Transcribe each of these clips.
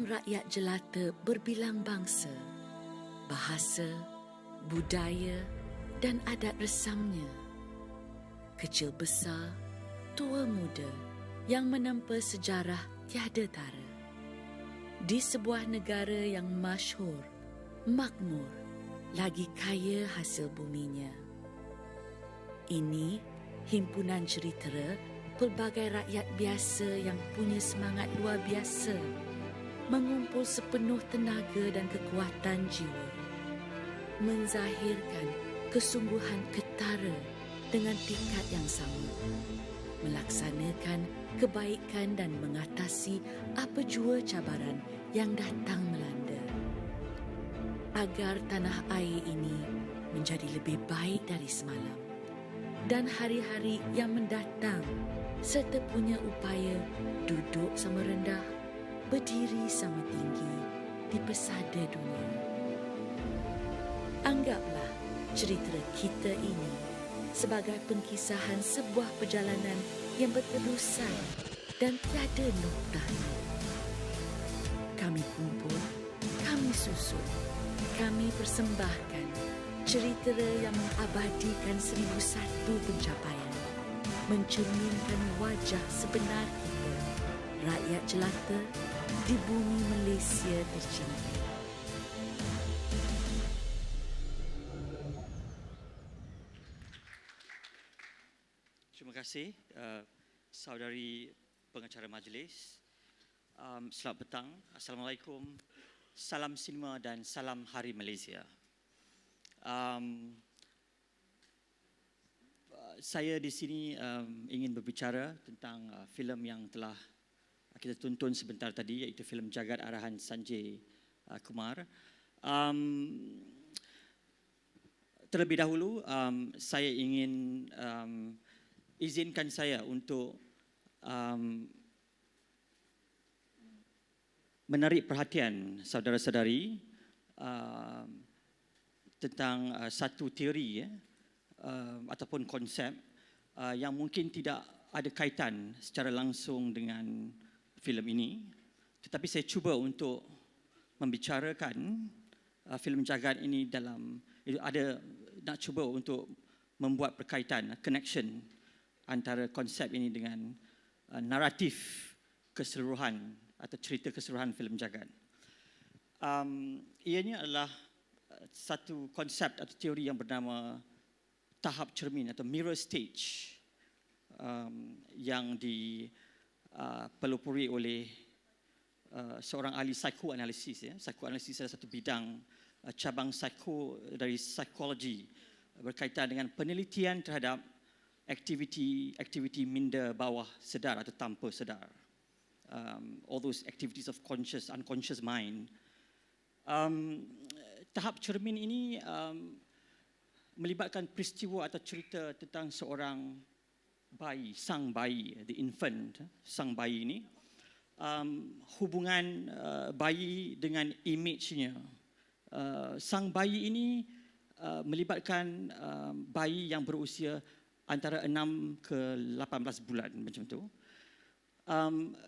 Orang rakyat jelata berbilang bangsa, bahasa, budaya dan adat resamnya. Kecil besar, tua muda yang menempa sejarah tiada tara. Di sebuah negara yang masyhur, makmur, lagi kaya hasil buminya. Ini himpunan cerita pelbagai rakyat biasa yang punya semangat luar biasa, mengumpul sepenuh tenaga dan kekuatan jiwa, menzahirkan kesungguhan ketara dengan tingkat yang sama, melaksanakan kebaikan dan mengatasi apa jua cabaran yang datang melanda, agar tanah air ini menjadi lebih baik dari semalam dan hari-hari yang mendatang, serta punya upaya duduk sama rendah, berdiri sama tinggi di pesada dunia. Anggaplah cerita kita ini sebagai pengkisahan sebuah perjalanan yang berterusan dan tiada noktanya. Kami kumpul, kami susun, kami persembahkan cerita yang mengabadikan 1001 pencapaian, mencerminkan wajah sebenar kita, rakyat jelata di bumi Malaysia tercinta. Terima kasih, saudari pengacara majlis. Selamat petang. Assalamualaikum. Salam sinema dan salam Hari Malaysia. Saya di sini ingin berbicara tentang filem yang telah kita tonton sebentar tadi, iaitu filem Jagat arahan Sanjay Kumar. Terlebih dahulu, saya ingin izinkan saya untuk menarik perhatian saudara-saudari tentang satu teori ataupun konsep yang mungkin tidak ada kaitan secara langsung dengan filem ini, tetapi saya cuba untuk membicarakan filem Jagat ini nak cuba untuk membuat perkaitan, connection antara konsep ini dengan naratif keseluruhan atau cerita keseluruhan filem Jagat. Ianya adalah satu konsep atau teori yang bernama tahap cermin atau mirror stage, yang dipelopori oleh seorang ahli psikoanalisis. Psikoanalisis adalah satu bidang cabang dari psikologi berkaitan dengan penelitian terhadap aktiviti minda bawah sedar atau tanpa sedar. All those activities of conscious, unconscious mind. Tahap cermin ini melibatkan peristiwa atau cerita tentang seorang bayi, sang bayi, the infant, sang bayi ini. Hubungan bayi dengan image-nya. Sang bayi ini melibatkan bayi yang berusia antara 6 ke 18 bulan macam tu.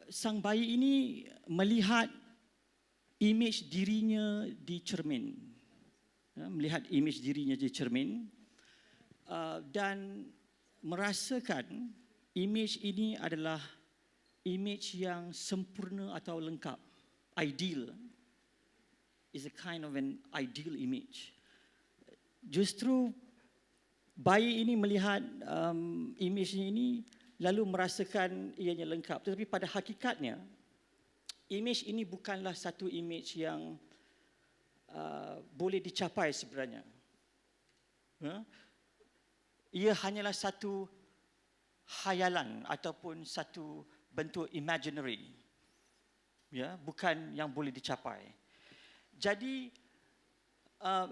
Sang bayi ini melihat image dirinya di cermin. Melihat image dirinya di cermin dan merasakan image ini adalah image yang sempurna atau lengkap. Ideal. Is a kind of an ideal image. Justru bayi ini melihat image ini lalu merasakan ianya lengkap. Tetapi pada hakikatnya, image ini bukanlah satu image yang boleh dicapai sebenarnya. Ia hanyalah satu khayalan ataupun satu bentuk imaginary. Bukan yang boleh dicapai. Jadi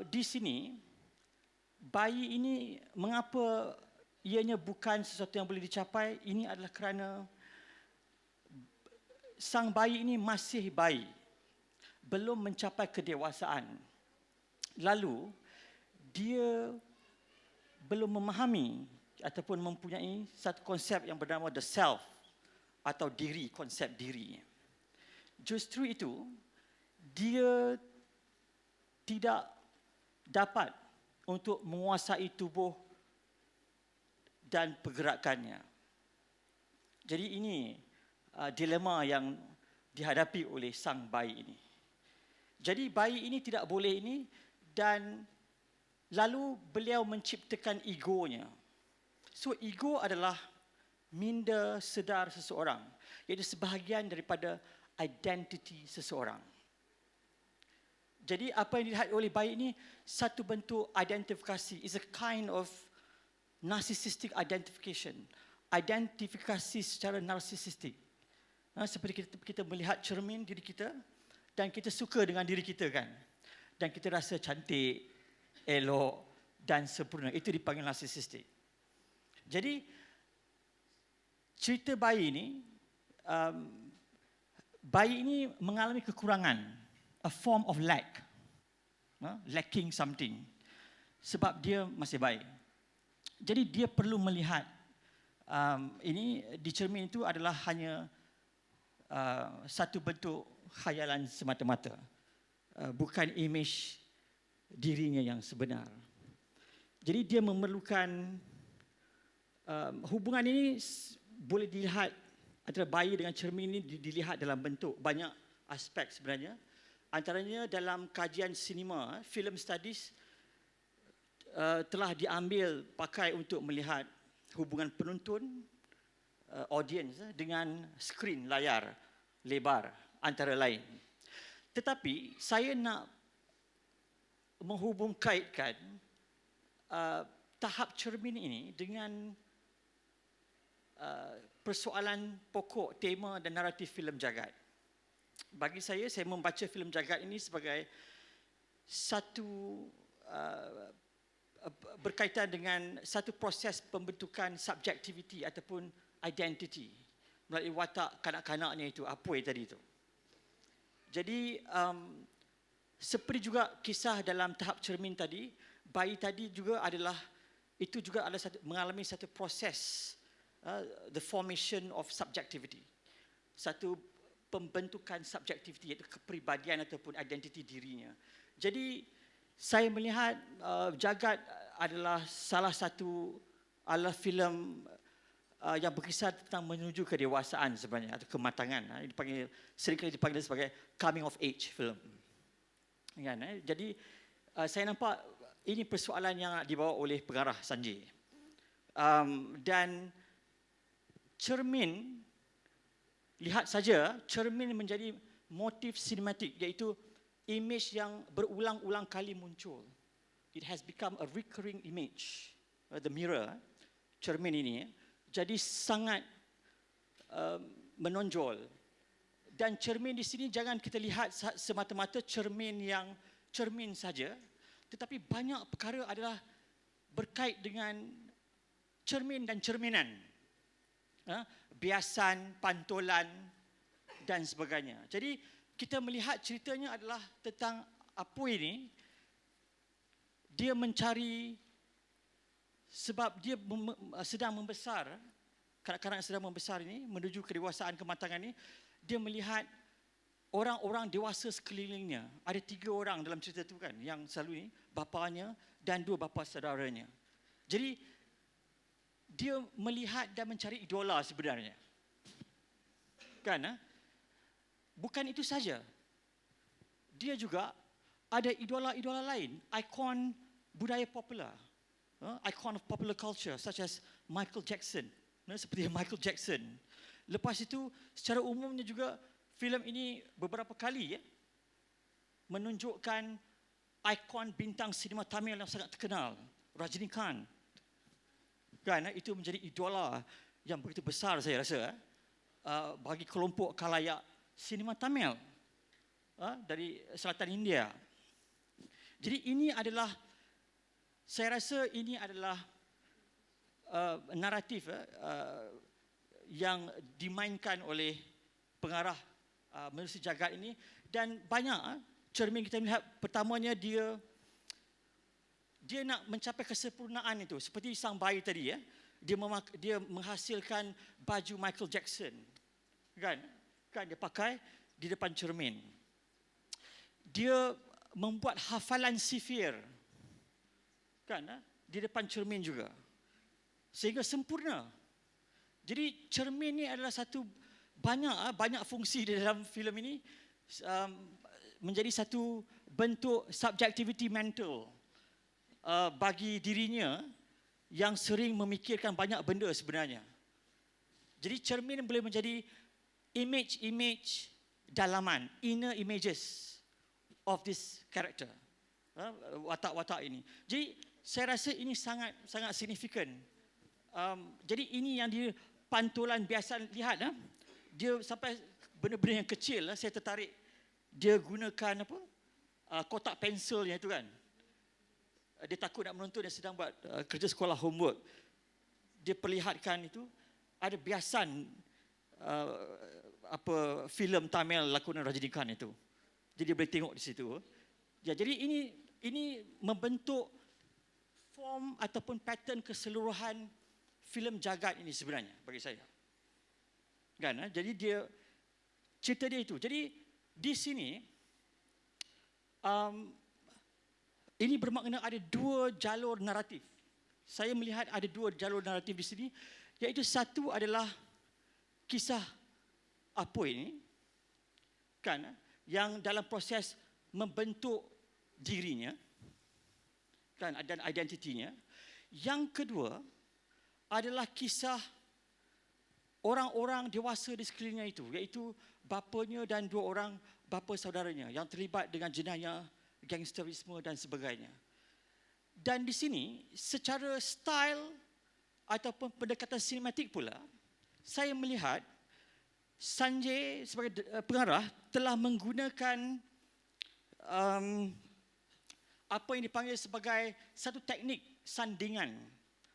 di sini bayi ini, mengapa ianya bukan sesuatu yang boleh dicapai? Ini adalah kerana sang bayi ini masih bayi, belum mencapai kedewasaan. Lalu dia belum memahami ataupun mempunyai satu konsep yang bernama the self atau diri, konsep diri. Justru itu, dia tidak dapat untuk menguasai tubuh dan pergerakannya. Jadi ini dilema yang dihadapi oleh sang bayi ini. Jadi bayi ini tidak boleh ini, dan lalu beliau menciptakan egonya. So ego adalah minda sedar seseorang, iaitu sebahagian daripada identiti seseorang. Jadi apa yang dilihat oleh bayi ini satu bentuk identifikasi, is a kind of narcissistic identification. Identifikasi secara narsisistik. Seperti kita melihat cermin diri kita dan kita suka dengan diri kita kan. Dan kita rasa cantik, elok dan sempurna. Itu dipanggil narsisistik. Jadi cerita bayi ini mengalami kekurangan, a form of lack, lacking something, sebab dia masih bayi. Jadi dia perlu melihat ini di cermin itu adalah hanya satu bentuk khayalan semata-mata, bukan imej dirinya yang sebenar. Jadi dia memerlukan hubungan ini boleh dilihat antara bayi dengan cermin ini dilihat dalam bentuk banyak aspek sebenarnya. Antaranya dalam kajian sinema, film studies telah diambil pakai untuk melihat hubungan penonton, audience dengan skrin layar lebar antara lain. Tetapi saya nak menghubungkaitkan tahap cermin ini dengan persoalan pokok, tema dan naratif filem Jagat. Bagi saya membaca filem Jagat ini sebagai satu berkaitan dengan satu proses pembentukan subjektiviti ataupun identity melalui watak kanak-kanaknya itu, Apoi tadi itu. Jadi seperti juga kisah dalam tahap cermin tadi, bayi tadi juga adalah mengalami satu proses, the formation of subjectivity, satu pembentukan subjektiviti, iaitu kepribadian ataupun identiti dirinya. Jadi saya melihat Jagat adalah salah satu filem yang berkisah tentang menuju kedewasaan sebenarnya, atau kematangan. Seringkali dipanggil sebagai coming of age film. Jadi saya nampak ini persoalan yang dibawa oleh pengarah Sanjay. Dan cermin, lihat saja, cermin menjadi motif sinematik, iaitu imej yang berulang-ulang kali muncul. It has become a recurring image. The mirror, cermin ini, jadi sangat menonjol. Dan cermin di sini jangan kita lihat semata-mata cermin saja, tetapi banyak perkara adalah berkait dengan cermin dan cerminan. Biasan, pantulan dan sebagainya. Jadi kita melihat ceritanya adalah tentang Apoi ini. Dia mencari, sebab dia sedang membesar, kanak-kanak sedang membesar ini, menuju kedewasaan kematangan ini, dia melihat orang-orang dewasa sekelilingnya. Ada 3 orang dalam cerita itu kan, yang selalu ini, bapanya dan 2 bapa saudaranya. Jadi dia melihat dan mencari idola sebenarnya. Kan? Bukan itu saja. Dia juga ada idola-idola lain, ikon budaya popular, icon of popular culture, such as Michael Jackson, seperti Michael Jackson. Lepas itu, secara umumnya juga, filem ini beberapa kali menunjukkan ikon bintang sinema Tamil yang sangat terkenal, Rajinikanth. Kan, itu menjadi idola yang begitu besar saya rasa bagi kelompok khalayak sinema Tamil dari selatan India. Jadi ini adalah, saya rasa ini adalah naratif yang dimainkan oleh pengarah Manusia Jagat ini, dan banyak cermin kita melihat. Pertamanya dia nak mencapai kesempurnaan itu, seperti sang bayi tadi dia menghasilkan baju Michael Jackson, kan dia pakai di depan cermin. dia membuat hafalan sifir kan di depan cermin juga sehingga sempurna. Jadi cermin ni adalah satu banyak fungsi di dalam filem ini, menjadi satu bentuk subjectivity mental bagi dirinya yang sering memikirkan banyak benda sebenarnya. Jadi cermin boleh menjadi image dalaman, inner images of this character, watak-watak ini. Jadi saya rasa ini sangat signifikan. Jadi ini yang dia pantulan biasa lihat, dia sampai benda-benda yang kecil, saya tertarik. Dia gunakan kotak pensilnya itu kan. Dia takut nak menonton, dia sedang buat kerja sekolah homework. Dia perlihatkan itu ada biasan filem Tamil lakonan Rajinikanth itu. Jadi dia boleh tengok di situ. Ya, jadi ini membentuk form ataupun pattern keseluruhan filem jagat ini sebenarnya bagi saya. Kan? Jadi dia cerita dia itu. Jadi di sini ini bermakna ada dua jalur naratif. Saya melihat ada dua jalur naratif di sini, iaitu satu adalah kisah Apoi ini, kan, yang dalam proses membentuk dirinya, kan, dan identitinya. Yang kedua adalah kisah orang-orang dewasa di sekelilingnya itu, iaitu bapanya dan dua orang bapa saudaranya yang terlibat dengan jenayah gangsterisme dan sebagainya. Dan di sini secara style ataupun pendekatan sinematik pula, saya melihat Sanjay sebagai pengarah telah menggunakan apa yang dipanggil sebagai satu teknik sandingan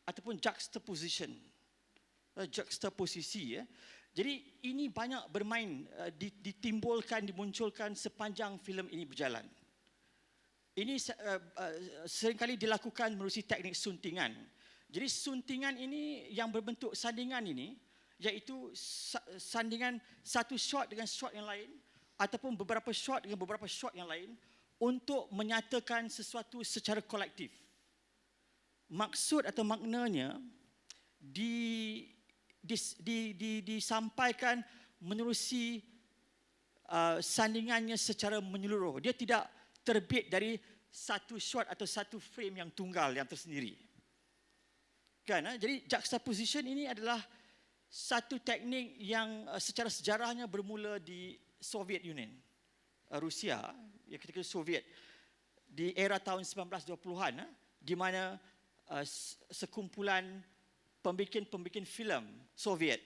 ataupun juxtaposition, juxtaposisi. Jadi ini banyak bermain, dimunculkan sepanjang filem ini berjalan. Ini seringkali dilakukan melalui teknik suntingan. Jadi suntingan ini yang berbentuk sandingan ini, iaitu sandingan satu shot dengan shot yang lain ataupun beberapa shot dengan beberapa shot yang lain untuk menyatakan sesuatu secara kolektif. Maksud atau maknanya disampaikan menerusi sandingannya secara menyeluruh. Dia tidak terbit dari satu shot atau satu frame yang tunggal yang tersendiri. Kan? Jadi juxtaposition ini adalah satu teknik yang secara sejarahnya bermula di Soviet Union, Rusia, ya, ketika Soviet di era tahun 1920-an, di mana sekumpulan pembikin filem Soviet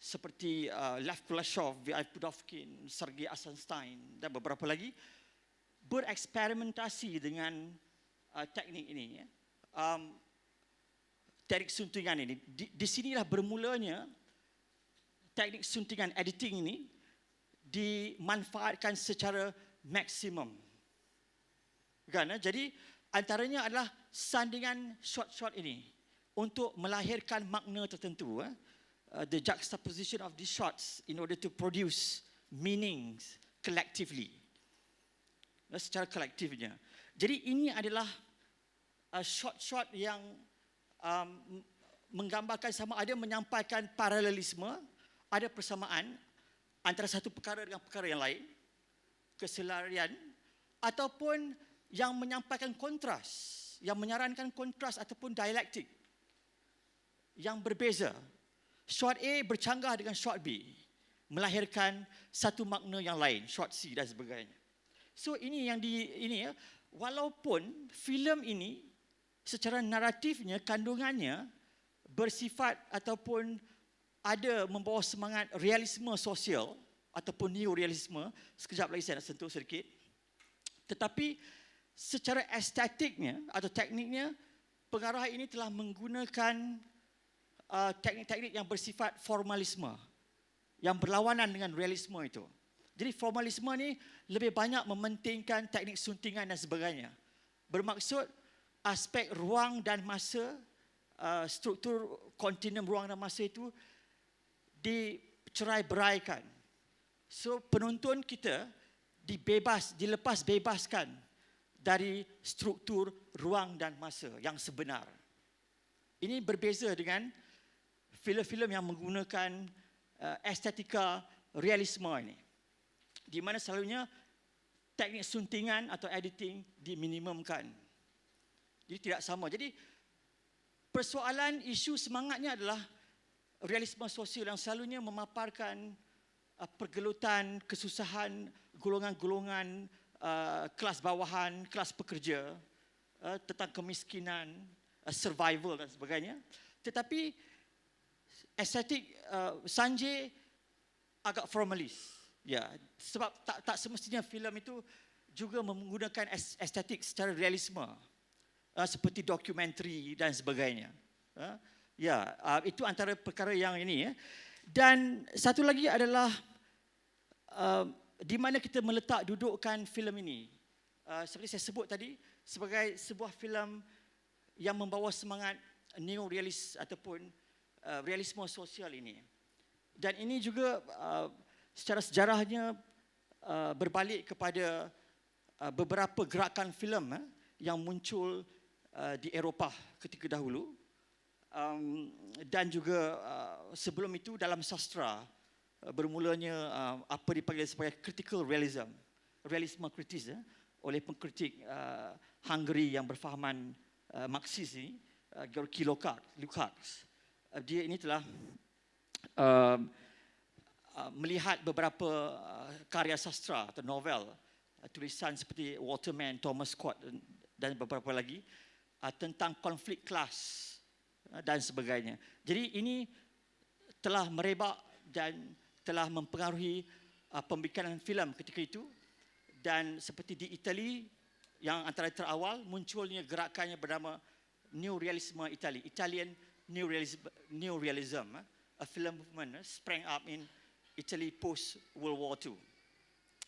seperti Lev Kuleshov, V.I. Pudovkin, Sergei Eisenstein dan beberapa lagi bereksperimentasi dengan teknik ini, teknik suntingan ini. Di sinilah bermulanya teknik suntingan editing ini dimanfaatkan secara maksimum. Kan? Jadi antaranya adalah sandingan shot-shot ini untuk melahirkan makna tertentu. The juxtaposition of these shots in order to produce meanings collectively, secara kolektifnya. Jadi ini adalah shot-shot yang menggambarkan sama ada menyampaikan paralelisme, ada persamaan antara satu perkara dengan perkara yang lain, keselarian, ataupun yang menyampaikan kontras, yang menyarankan kontras ataupun dialektik yang berbeza. Shot A bercanggah dengan shot B, melahirkan satu makna yang lain, shot C dan sebagainya. So ini yang walaupun filem ini secara naratifnya, kandungannya bersifat ataupun ada membawa semangat realisme sosial ataupun neorealisme, sekejap lagi saya nak sentuh sedikit. Tetapi secara estetiknya atau tekniknya, pengarah ini telah menggunakan teknik-teknik yang bersifat formalisme, yang berlawanan dengan realisme itu. Jadi formalisme ni lebih banyak mementingkan teknik suntingan dan sebagainya. Bermaksud aspek ruang dan masa, struktur kontinum ruang dan masa itu dicerai-beraikan. So penonton kita dilepas bebaskan dari struktur ruang dan masa yang sebenar. Ini berbeza dengan filem-filem yang menggunakan estetika realisme ini, di mana selalunya teknik suntingan atau editing diminimumkan. Jadi tidak sama. Jadi persoalan isu semangatnya adalah realisme sosial yang selalunya memaparkan pergelutan, kesusahan golongan-golongan kelas bawahan, kelas pekerja, tentang kemiskinan, survival dan sebagainya. Tetapi estetik Sanjay agak formalis. Ya, sebab tak semestinya filem itu juga menggunakan estetik secara realisme, seperti dokumentari dan sebagainya. Ya, itu antara perkara yang ini. Dan satu lagi adalah di mana kita meletak dudukkan filem ini. Seperti saya sebut tadi, sebagai sebuah filem yang membawa semangat neorealis ataupun realisme sosial ini. Dan ini juga secara sejarahnya berbalik kepada beberapa gerakan filem yang muncul di Eropah ketika dahulu, dan juga sebelum itu dalam sastra bermulanya apa dipanggil sebagai critical realism, realisme kritis oleh pengkritik Hungary yang berfahaman Marxis ini, Georgi Lukács. Dia ini telah melihat beberapa karya sastra atau novel, tulisan seperti Waterman, Thomas Scott dan beberapa lagi tentang konflik kelas dan sebagainya. Jadi ini telah merebak dan telah mempengaruhi pembikinan filem ketika itu. Dan seperti di Itali yang antara terawal munculnya gerakannya bernama Neorealisme Itali, Italian Neorealism, a film movement sprang up in Italy post World War II.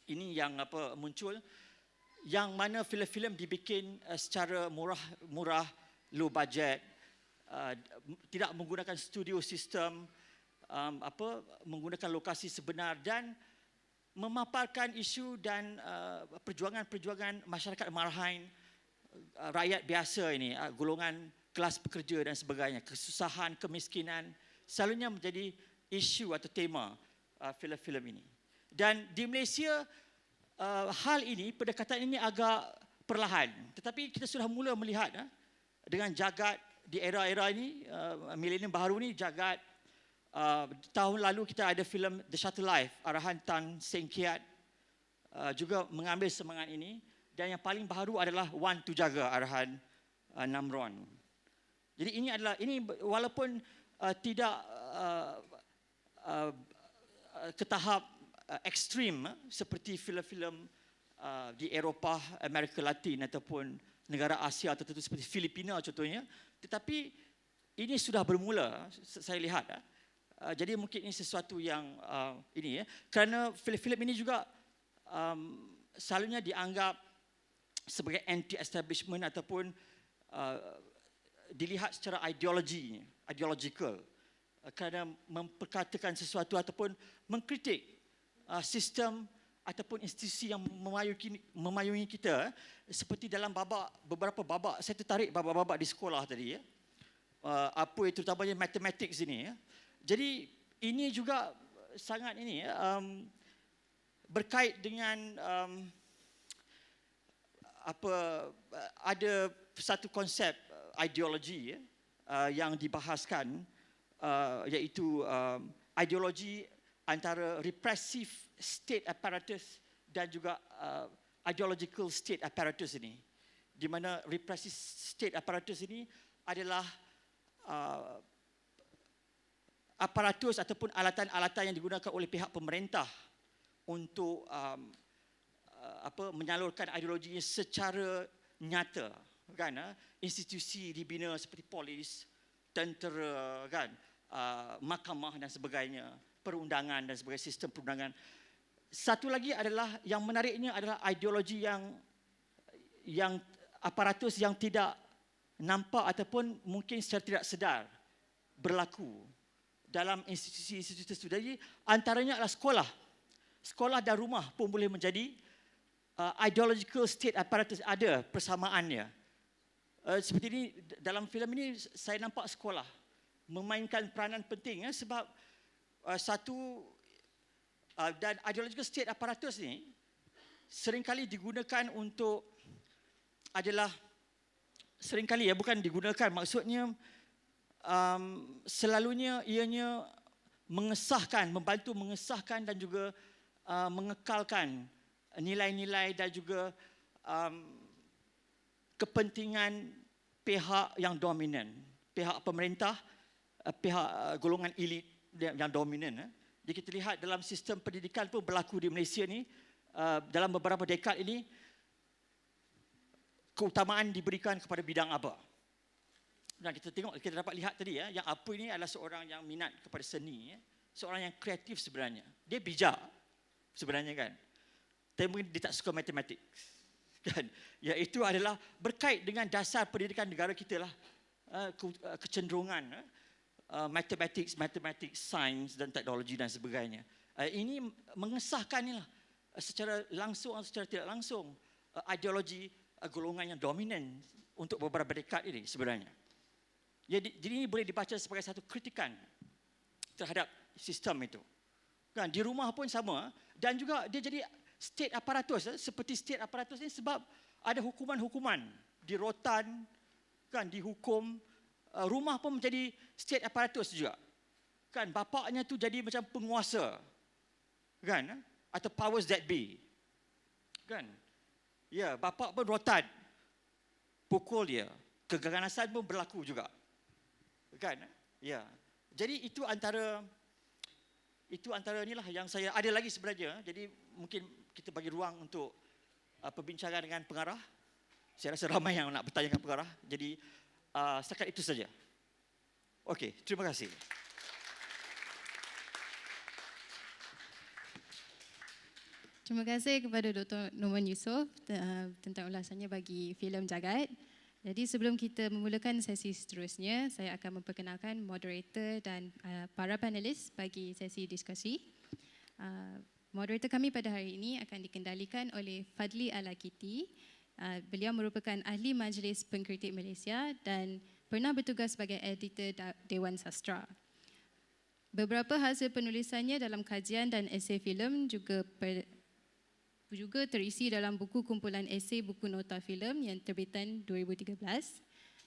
Ini yang muncul, yang mana filem-filem dibikin secara murah, low budget, tidak menggunakan studio system, menggunakan lokasi sebenar dan memaparkan isu dan perjuangan-perjuangan masyarakat marahin, rakyat biasa ini, golongan kelas pekerja dan sebagainya, kesusahan, kemiskinan, selalunya menjadi isu atau tema filem-filem ini. Dan di Malaysia, hal ini, pendekatan ini agak perlahan. Tetapi kita sudah mula melihat dengan jagat di era-era ini, milenium baru ini, jagat. Tahun lalu kita ada filem The Shuttle Life, arahan Tan Seng Kiat, juga mengambil semangat ini. Dan yang paling baru adalah One to Jaga, arahan Namron. Jadi ini walaupun tidak ke tahap ekstrim seperti filem-filem di Eropah, Amerika Latin ataupun negara Asia tertentu seperti Filipina contohnya, tetapi ini sudah bermula, saya lihat. Jadi mungkin ini sesuatu yang ini kerana filem-filem ini juga selalunya dianggap sebagai anti-establishment ataupun dilihat secara ideological, kerana memperkatakan sesuatu ataupun mengkritik sistem ataupun institusi yang memayungi kita, seperti dalam beberapa babak, saya tertarik babak-babak di sekolah tadi, apa itu terutamanya mathematics ini. Jadi ini juga sangat ini berkait dengan ada satu konsep ideologi yang dibahaskan, iaitu ideologi antara repressive state apparatus dan juga ideological state apparatus ini, di mana repressive state apparatus ini adalah aparatus ataupun alatan-alatan yang digunakan oleh pihak pemerintah untuk menyalurkan ideologinya secara nyata, kan? Institusi dibina seperti polis, tentera, kan? Mahkamah dan sebagainya, perundangan dan sebagainya, sistem perundangan. Satu lagi adalah, yang menariknya adalah ideologi yang aparatus yang tidak nampak ataupun mungkin secara tidak sedar berlaku dalam institusi-institusi tersebut. Jadi antaranya adalah sekolah dan rumah pun boleh menjadi ideological state apparatus ada persamaannya. Seperti ini, dalam filem ini saya nampak sekolah memainkan peranan penting sebab dan ideological state apparatus ni seringkali digunakan untuk adalah seringkali bukan digunakan, maksudnya selalunya ianya membantu mengesahkan dan juga mengekalkan nilai-nilai dan juga kepentingan pihak yang dominan, pihak pemerintah, pihak golongan elit yang dominan. Jadi kita lihat dalam sistem pendidikan pun berlaku di Malaysia ni dalam beberapa dekad ini, keutamaan diberikan kepada bidang apa. Dan kita dapat lihat tadi yang apa ini adalah seorang yang minat kepada seni, seorang yang kreatif sebenarnya. Dia bijak sebenarnya kan. Tapi mungkin dia tak suka matematik. Kan? Itu adalah berkait dengan dasar pendidikan negara kita lah. Kecenderungan matematik, sains dan teknologi dan sebagainya. Ini mengesahkan inilah secara langsung atau secara tidak langsung ideologi golongan yang dominan untuk beberapa dekad ini sebenarnya. Jadi ini boleh dibaca sebagai satu kritikan terhadap sistem itu. Kan di rumah pun sama, dan juga dia jadi state aparatus seperti state aparatus ini sebab ada hukuman-hukuman di rotan, kan dihukum. Rumah pun menjadi state aparatus juga. Kan bapaknya tu jadi macam penguasa. Kan? Atau powers that be. Kan? Ya, bapak pun rotan. Pukul dia. Keganasan pun berlaku juga. Kan? Ya. Jadi itu antara inilah yang saya ada lagi sebenarnya. Jadi mungkin kita bagi ruang untuk perbincangan dengan pengarah. Saya rasa ramai yang nak bertanya dengan pengarah. Jadi setakat itu saja. Okey, terima kasih. Terima kasih kepada Dr. Noman Yusof tentang ulasannya bagi filem Jagat. Jadi sebelum kita memulakan sesi seterusnya, saya akan memperkenalkan moderator dan para panelis bagi sesi diskusi. Moderator kami pada hari ini akan dikendalikan oleh Fadli Alakiti. Beliau merupakan ahli Majlis Pengkritik Malaysia dan pernah bertugas sebagai editor Dewan Sastra. Beberapa hasil penulisannya dalam kajian dan esei filem juga terisi dalam buku kumpulan esei buku nota filem yang terbitan 2013.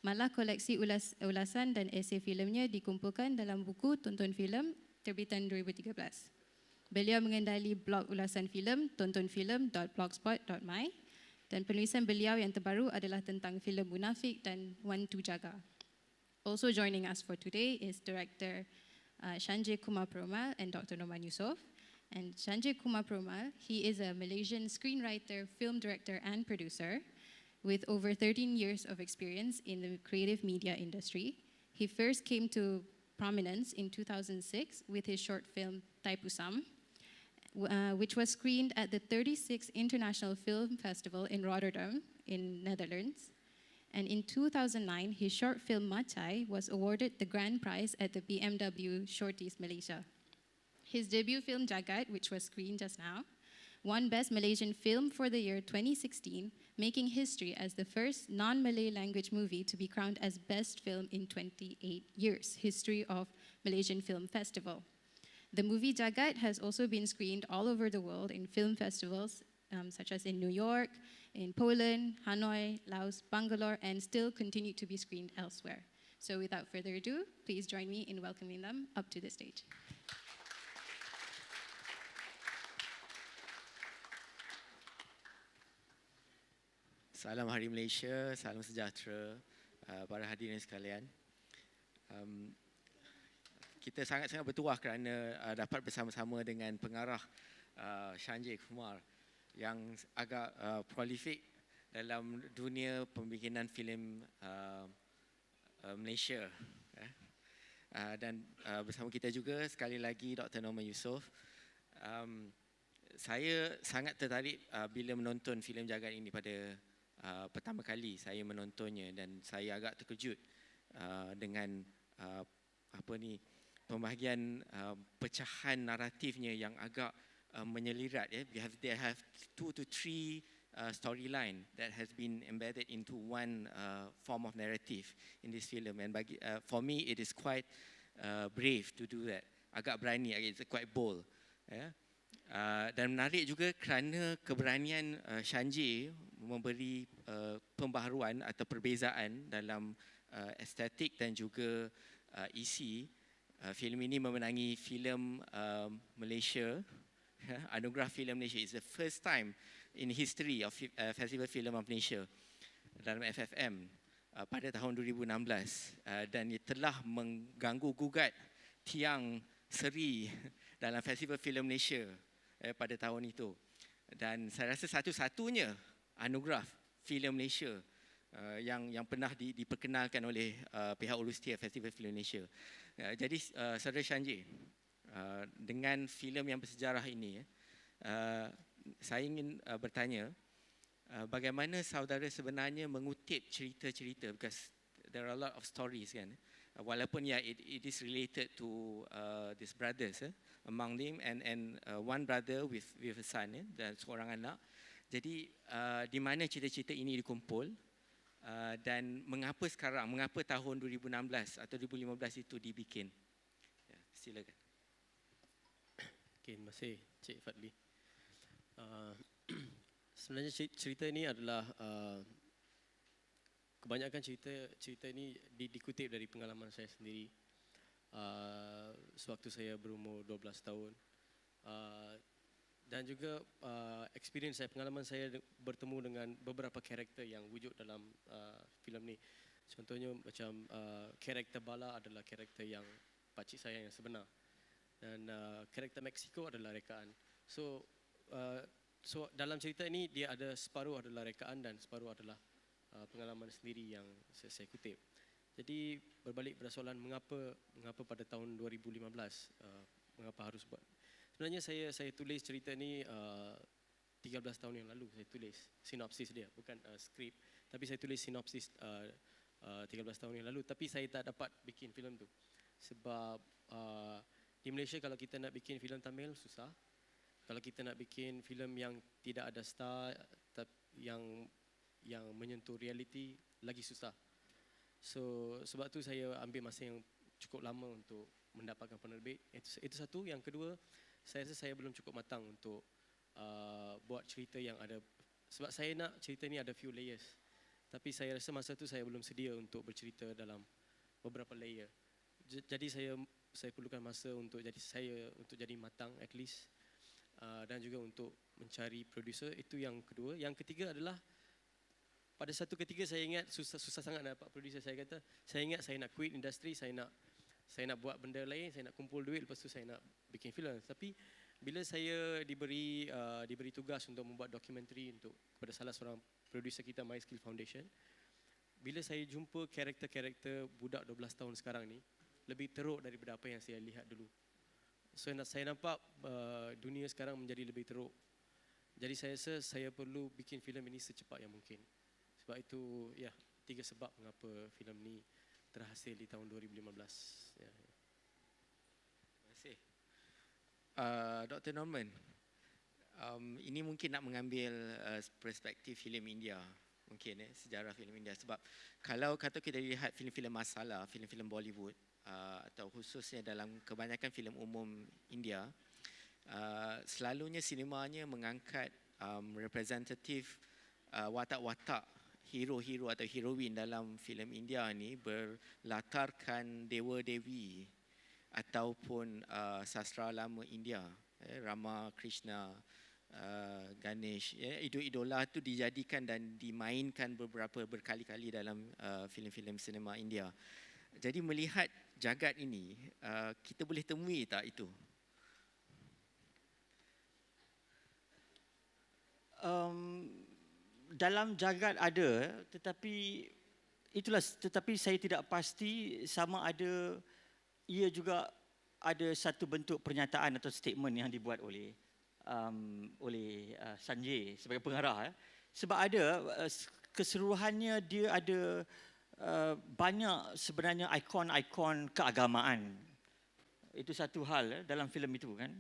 Malah koleksi ulasan dan esei filemnya dikumpulkan dalam buku tonton filem terbitan 2013. Beliau mengendali blog ulasan filem tontonfilm.blogspot.my. Dan penulisan beliau yang terbaru adalah tentang filem Munafik dan Wan Tu Jaga. Also joining us for today is Director Sanjay Kumar Perumal and Dr. Noman Yusof. And Sanjay Kumar Perumal, he is a Malaysian screenwriter, film director and producer with over 13 years of experience in the creative media industry. He first came to prominence in 2006 with his short film Taipusam, which was screened at the 36th International Film Festival in Rotterdam, in Netherlands. And in 2009, his short film Matai was awarded the grand prize at the BMW Shorties Malaysia. His debut film Jagat, which was screened just now, won Best Malaysian Film for the year 2016, making history as the first non-Malay language movie to be crowned as Best Film in 28 years, history of Malaysian Film Festival. The movie Jagat has also been screened all over the world in film festivals, such as in New York, in Poland, Hanoi, Laos, Bangalore, and still continue to be screened elsewhere. So without further ado, please join me in welcoming them up to the stage. Salam Hari Malaysia, salam sejahtera para hadirin sekalian. Kita sangat-sangat bertuah kerana dapat bersama-sama dengan pengarah Sanjay Kumar yang agak prolifik dalam dunia pembikinan filem Malaysia. Dan bersama kita juga sekali lagi Dr. Noman Yusof. Saya sangat tertarik bila menonton filem Jagat ini pada pertama kali saya menontonnya, dan saya agak terkejut dengan pembahagian pecahan naratifnya yang agak menyelirat. They have 2 to 3 storyline that has been embedded into one form of narrative in this film. And for me, it is quite brave to do that. Agak berani, it's quite bold. Yeah. Dan menarik juga kerana keberanian Sanjay memberi pembaharuan atau perbezaan dalam estetik dan juga isi. Filem ini memenangi filem Malaysia, Anugerah Filem Malaysia. It's the first time in history of Festival Film of Malaysia dalam FFM pada tahun 2016, dan ia telah mengganggu gugat tiang seri dalam Festival Film Malaysia pada tahun itu. Dan saya rasa satu-satunya anugerah filem Malaysia yang pernah diperkenalkan oleh pihak Urustia Festival Film Malaysia. Jadi Saudara Sanjay, dengan filem yang bersejarah ini, saya ingin bertanya, bagaimana saudara sebenarnya mengutip cerita-cerita, because there are a lot of stories kan, walaupun it is related to these brothers, among them and one brother with a son, dan seorang anak. Jadi di mana cerita-cerita ini dikumpul, dan mengapa sekarang, mengapa tahun 2016 atau 2015 itu dibikin? Ya, silakan. Okay, terima kasih Cik Fadli. Sebenarnya cerita ini adalah kebanyakan cerita ini dikutip dari pengalaman saya sendiri. Sewaktu saya berumur 12 tahun. Dan juga experience saya, pengalaman saya bertemu dengan beberapa karakter yang wujud dalam filem ni. Contohnya macam karakter Bala adalah karakter yang pakcik saya yang sebenar. Dan karakter Mexico adalah rekaan. So dalam cerita ini dia ada separuh adalah rekaan dan separuh adalah pengalaman sendiri yang saya kutip. Jadi berbalik pada soalan mengapa pada tahun 2015 mengapa harus buat. Sebenarnya saya tulis cerita ni 13 tahun yang lalu. Saya tulis sinopsis dia, bukan skrip, tapi saya tulis sinopsis 13 tahun yang lalu. Tapi saya tak dapat bikin filem tu sebab di Malaysia kalau kita nak bikin filem Tamil susah. Kalau kita nak bikin filem yang tidak ada star, yang menyentuh realiti, lagi susah. So sebab tu saya ambil masa yang cukup lama untuk mendapatkan penerbit. Itu satu. Yang kedua, saya rasa saya belum cukup matang untuk buat cerita yang ada, sebab saya nak cerita ni ada few layers. Tapi saya rasa masa tu saya belum sedia untuk bercerita dalam beberapa layer. Jadi saya perlukan masa untuk jadi matang at least, dan juga untuk mencari producer. Itu yang kedua. Yang ketiga adalah pada satu ketika saya ingat susah sangat nak dapat producer. Saya kata saya ingat saya nak quit industri, saya nak buat benda lain, saya nak kumpul duit, lepas tu saya nak bikin filem. Tapi bila saya diberi tugas untuk membuat dokumentari kepada salah seorang producer kita, My Skill Foundation, bila saya jumpa karakter-karakter budak 12 tahun sekarang ni, lebih teruk daripada apa yang saya lihat dulu. So saya nampak dunia sekarang menjadi lebih teruk. Jadi saya rasa saya perlu bikin filem ini secepat yang mungkin. Sebab itu, ya, 3 sebab mengapa filem ni terhasil di tahun 2015. Ya. Terima kasih. Dr. Norman, ini mungkin nak mengambil perspektif filem India, mungkin sejarah filem India. Sebab kalau kata kita lihat filem-filem masalah, filem-filem Bollywood, atau khususnya dalam kebanyakan filem umum India, selalunya sinemanya mengangkat representatif watak-watak hero-hero atau heroin dalam filem India ni berlatarkan dewa-dewi ataupun sastra lama India, Rama, Krishna, Ganesh, idola itu dijadikan dan dimainkan berkali-kali dalam filem-filem sinema India. Jadi melihat jagat ini, kita boleh temui tak itu? Dalam jagat ada, tetapi saya tidak pasti sama ada ia juga ada satu bentuk pernyataan atau statement yang dibuat oleh Sanjay sebagai pengarah. Sebab ada keseluruhannya dia ada banyak sebenarnya ikon-ikon keagamaan. Itu satu hal dalam filem itu kan.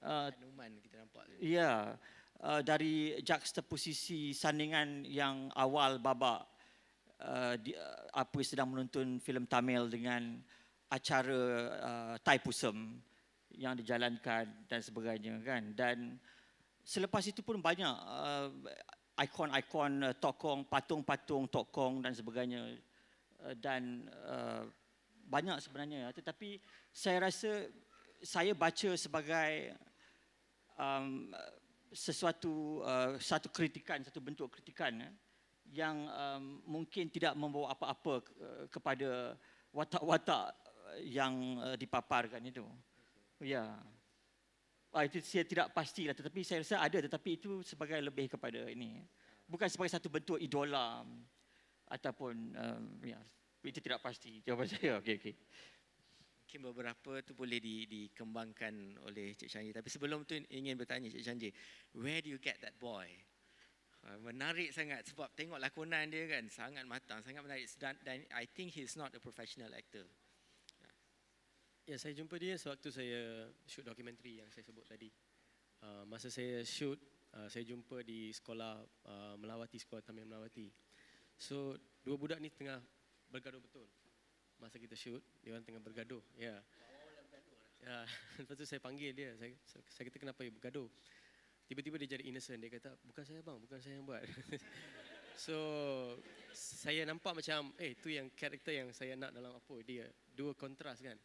Hanuman kita nampak. Ya. dari juxtaposisi sandingan yang awal babak apa sedang menonton filem Tamil dengan acara Thaipusam yang dijalankan dan sebagainya kan. Dan selepas itu pun banyak ikon-ikon tokong, patung-patung tokong dan sebagainya. Dan banyak sebenarnya, tetapi saya rasa saya baca sebagai satu kritikan, satu bentuk kritikan yang mungkin tidak membawa apa-apa kepada watak-watak yang dipaparkan itu. Ya. Itu saya tidak pastilah, tetapi saya rasa ada, tetapi itu sebagai lebih kepada ini. Bukan sebagai satu bentuk idola ataupun ya, itu tidak pasti jawapan saya. Okey. Mungkin beberapa tu boleh dikembangkan oleh Cik Shanji. Tapi sebelum tu ingin bertanya Cik Shanji, where do you get that boy? Menarik sangat sebab tengok lakonan dia kan, sangat matang, sangat menarik. Dan I think he's not a professional actor. Ya, saya jumpa dia sewaktu saya shoot dokumentari yang saya sebut tadi. Masa saya shoot, saya jumpa di sekolah Melawati, sekolah Tamil Melawati. So, dua budak ni tengah bergaduh betul. Masa kita shoot, dia orang tengah bergaduh. Ya. Ya, lepas tu saya panggil dia. Saya kata kenapa dia bergaduh? Tiba-tiba dia jadi innocent. Dia kata, bukan saya bang, bukan saya yang buat. So, saya nampak macam, tu yang karakter yang saya nak dalam apa dia. Dua kontras kan.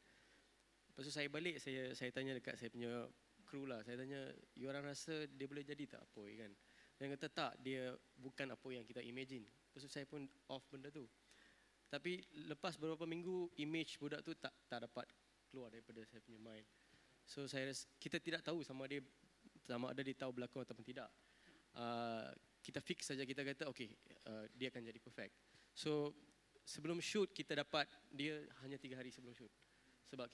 Lepas tu saya balik, saya tanya dekat saya punya kru lah. Saya tanya, you orang rasa dia boleh jadi tak Apoy kan? Dia kata tak, dia bukan apa yang kita imagine. Lepas tu saya pun off benda tu. Tapi lepas beberapa minggu, image budak tu tak dapat keluar daripada saya punya mind. So kita tidak tahu sama ada dia tahu berlakon ataupun tidak. Kita fix saja, kita kata okay, dia akan jadi perfect. So sebelum shoot kita dapat dia hanya 3 hari sebelum shoot. Sebab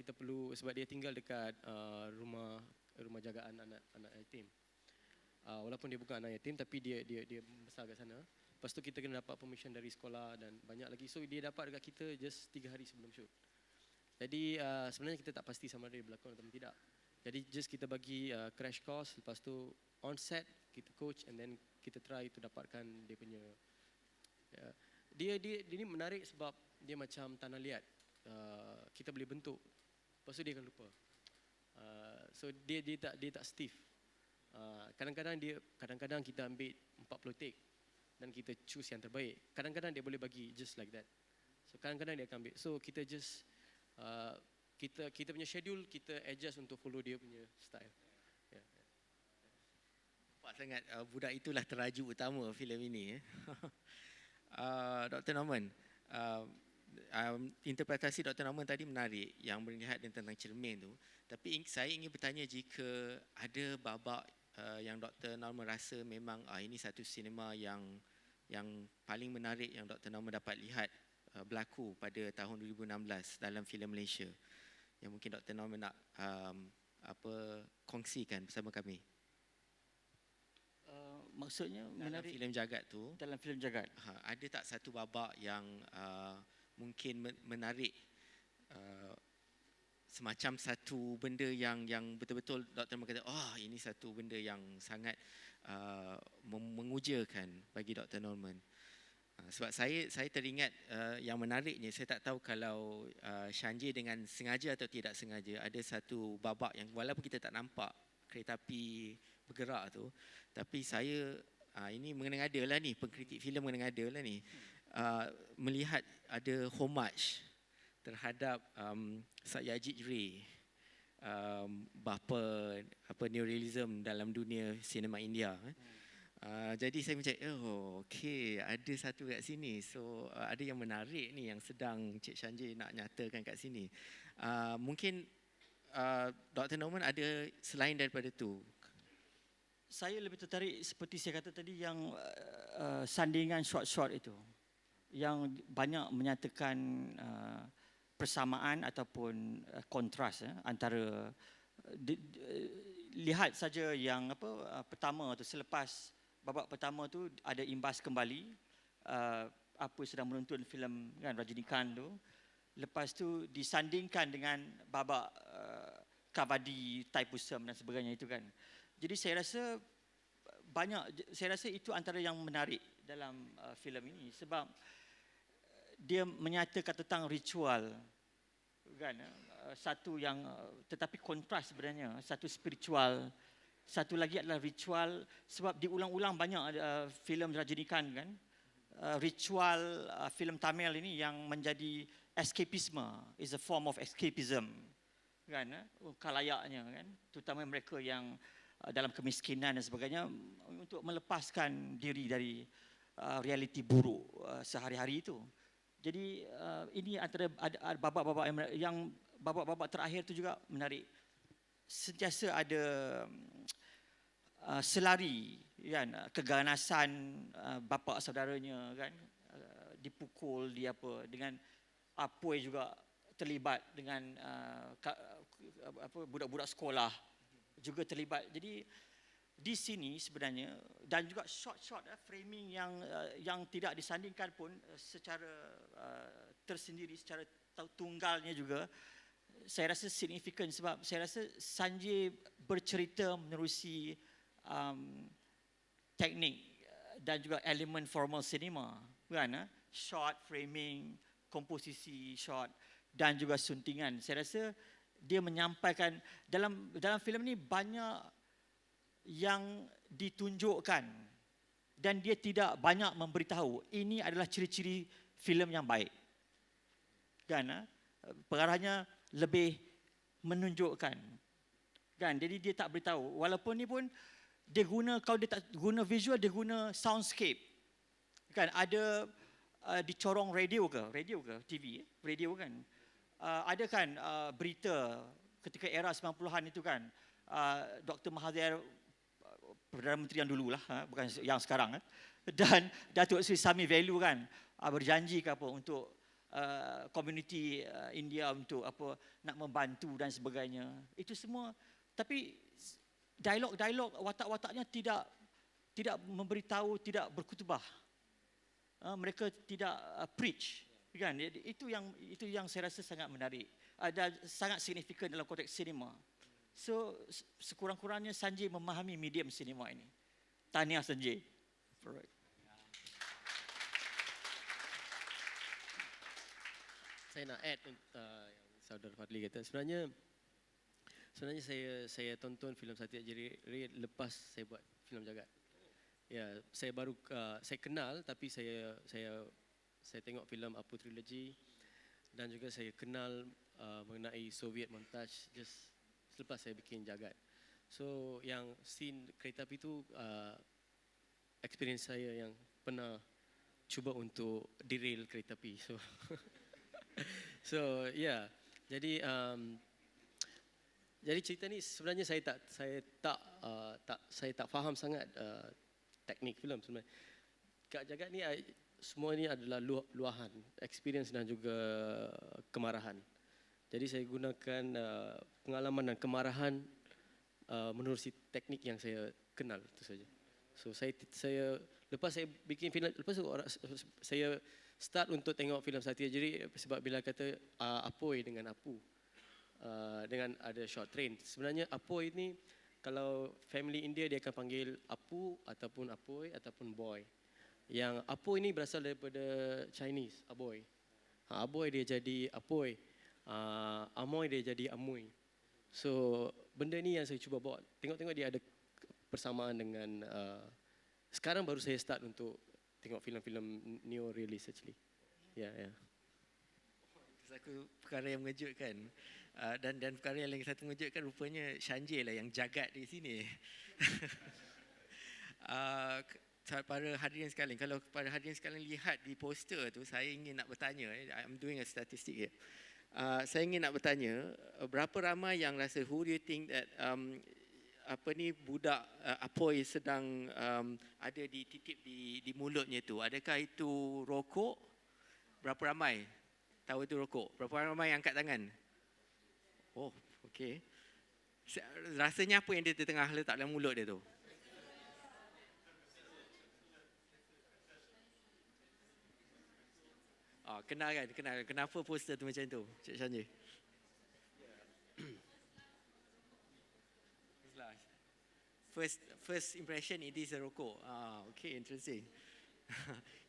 dia tinggal dekat rumah jagaan anak yatim. Walaupun dia bukan anak yatim tapi dia besar kat sana. Lepas tu kita kena dapat permission dari sekolah dan banyak lagi. So dia dapat dekat kita just 3 hari sebelum shoot. Jadi sebenarnya kita tak pasti sama ada dia berlakon atau tidak. Jadi just kita bagi crash course, lepas tu on set kita coach and then kita try to dapatkan dia punya dia ni menarik sebab dia macam tanah liat. Kita boleh bentuk. Lepas tu dia akan lupa. So dia tak stiff. Kadang-kadang kita ambil 40 take dan kita choose yang terbaik. Kadang-kadang dia boleh bagi just like that. So kadang-kadang dia akan ambil. So kita just kita punya schedule kita adjust untuk follow dia punya style. Nampak sangat budak itulah teraju utama filem ini. Dr. Norman, interpretasi Dr. Norman tadi menarik yang melihat tentang cermin tu. Tapi saya ingin bertanya jika ada babak yang Dr. Norman rasa memang ini satu sinema yang paling menarik yang Dr. Norman dapat lihat berlaku pada tahun 2016 dalam filem Malaysia, yang mungkin Dr. Norman nak kongsikan bersama kami. Maksudnya dalam menarik filem Jagat tu, dalam filem Jagat. Ada tak satu babak yang mungkin menarik, semacam satu benda yang betul-betul Dr. Norman kata, ini satu benda yang sangat mengujakan bagi Dr. Norman. Sebab saya teringat yang menariknya, saya tak tahu kalau Shanji dengan sengaja atau tidak sengaja, ada satu babak yang walaupun kita tak nampak kereta api bergerak tu, tapi saya ini mengena-ngada lah ni, pengkritik filem mengena-ngada lah ni, melihat ada homage terhadap Satyajit Ray, bapa neorealism dalam dunia sinema India. Jadi saya macam, okey, ada satu kat sini. So ada yang menarik ni yang sedang Cik Shanji nak nyatakan kat sini. Mungkin Dr. Norman ada selain daripada tu. Saya lebih tertarik seperti saya kata tadi yang sandingan short-short itu yang banyak menyatakan persamaan ataupun kontras antara lihat saja yang pertama tu, selepas babak pertama tu ada imbas kembali apa sedang menonton filem kan Rajinikanth tu, lepas tu disandingkan dengan babak Kavadi, Thaipusam dan sebagainya itu kan. Jadi saya rasa saya rasa itu antara yang menarik dalam filem ini sebab dia menyatakan tentang ritual kan, satu yang tetapi kontras sebenarnya, satu spiritual, satu lagi adalah ritual sebab diulang-ulang banyak filem Rajinikanth kan, ritual filem Tamil ini yang menjadi escapisme, is a form of escapism kan, kalayaknya kan, terutama mereka yang dalam kemiskinan dan sebagainya untuk melepaskan diri dari realiti buruk sehari-hari itu. Jadi ini antara babak-babak yang babak-babak terakhir itu juga menarik. Sentiasa ada selari kan, keganasan bapa saudaranya kan, dipukul dengan Apoy juga terlibat dengan budak-budak sekolah juga terlibat. Jadi di sini sebenarnya dan juga shot-shot framing yang tidak disandingkan pun secara tersendiri, secara tunggalnya juga saya rasa signifikan sebab saya rasa Sanjay bercerita menerusi teknik dan juga elemen formal cinema kan, shot, framing, komposisi shot dan juga suntingan. Saya rasa dia menyampaikan dalam filem ni banyak yang ditunjukkan dan dia tidak banyak memberitahu. Ini adalah ciri-ciri filem yang baik. Kan? Pengarahnya lebih menunjukkan. Kan? Jadi dia tak beritahu. Walaupun ni pun dia guna, kalau dia tak guna visual, dia guna soundscape. Kan? Ada dicorong radio ke TV, radio kan. Ada kan berita ketika era 90-an itu kan. Dr. Mahathir, Perdana Menteri yang dululah, bukan yang sekarang, dan Datuk Seri Sami Velu kan berjanji ke apa untuk komuniti India untuk apa nak membantu dan sebagainya. Itu semua, tapi dialog-dialog watak-wataknya tidak memberitahu, tidak berkutubah. Mereka tidak preach kan. Itu yang saya rasa sangat menarik dan sangat signifikan dalam konteks sinema. So sekurang-kurangnya Sanjay memahami medium sinema ini. Tahniah Sanjay. Saya nak add yang Saudara Fadli kata. Sebenarnya saya tonton filem Satya Jari lepas saya buat filem Jagat. Ya, saya kenal tapi saya tengok filem Apu Trilogy dan juga saya kenal mengenai Soviet montage just selepas saya bikin Jagat. So yang scene kereta api itu experience saya yang pernah cuba untuk derail kereta api. So yeah. Jadi cerita ni sebenarnya saya tak faham sangat teknik filem sebenarnya. Kat Jagat ni semua ni adalah luahan, experience dan juga kemarahan. Jadi saya gunakan pengalaman dan kemarahan menerusi teknik yang saya kenal, itu saja. So saya lepas saya bikin filem, lepas tu saya start untuk tengok filem Satya Jari sebab bila kata Apoy dengan Apu dengan ada short train. Sebenarnya Apoy ni kalau family India dia akan panggil Apu ataupun Apoy ataupun boy. Yang Apoy ni berasal daripada Chinese, Aboy. Aboy dia jadi Apoy. Amoy dia jadi Amoy. So benda ni yang saya cuba bawa. Tengok-tengok dia ada persamaan dengan sekarang baru saya start untuk tengok filem-filem neo-realist actually. Ya. Satu perkara yang mengejutkan dan perkara yang lagi satu mengejutkan rupanya Sanjay lah yang jagat di sini. Para hadirin sekalian, kalau para hadirin sekalian lihat di poster tu, saya ingin nak bertanya, I'm doing a statistic here. Saya ingin nak bertanya, berapa ramai yang rasa, who do you think that budak Apoy sedang ada dititip di mulutnya tu? Adakah itu rokok? Berapa ramai tahu itu rokok? Berapa ramai yang angkat tangan? Oh, okey. Rasanya apa yang dia tengah letak dalam mulut dia tu? Kenal kan? Kenapa poster tu macam tu, Cik Sanjay? first impression it is a rokok. Okay, interesting.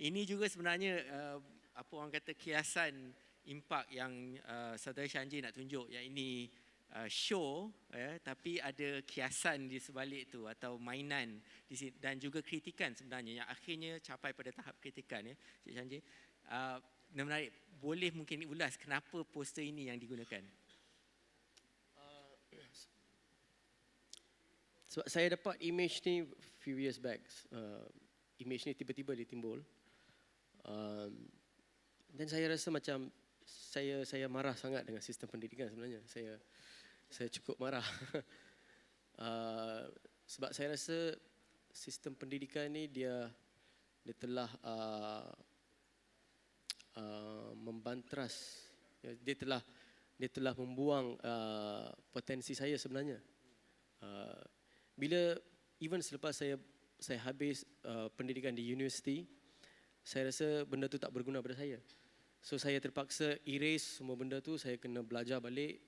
Ini juga sebenarnya apa orang kata kiasan impak yang Saudara Shanji nak tunjuk, yang ini show tapi ada kiasan di sebalik tu atau mainan di sini, dan juga kritikan sebenarnya yang akhirnya capai pada tahap kritikan Cik Shanji. Menarik, boleh mungkin ulas kenapa poster ini yang digunakan? Sebab saya dapat image ni few years back. Image ni tiba-tiba dia timbul. Dan saya rasa macam saya marah sangat dengan sistem pendidikan sebenarnya. Saya cukup marah. Sebab saya rasa sistem pendidikan ni dia telah membantras, dia telah membuang potensi saya sebenarnya. Bila even selepas saya habis pendidikan di universiti, saya rasa benda tu tak berguna pada saya. So saya terpaksa erase semua benda tu. Saya kena belajar balik,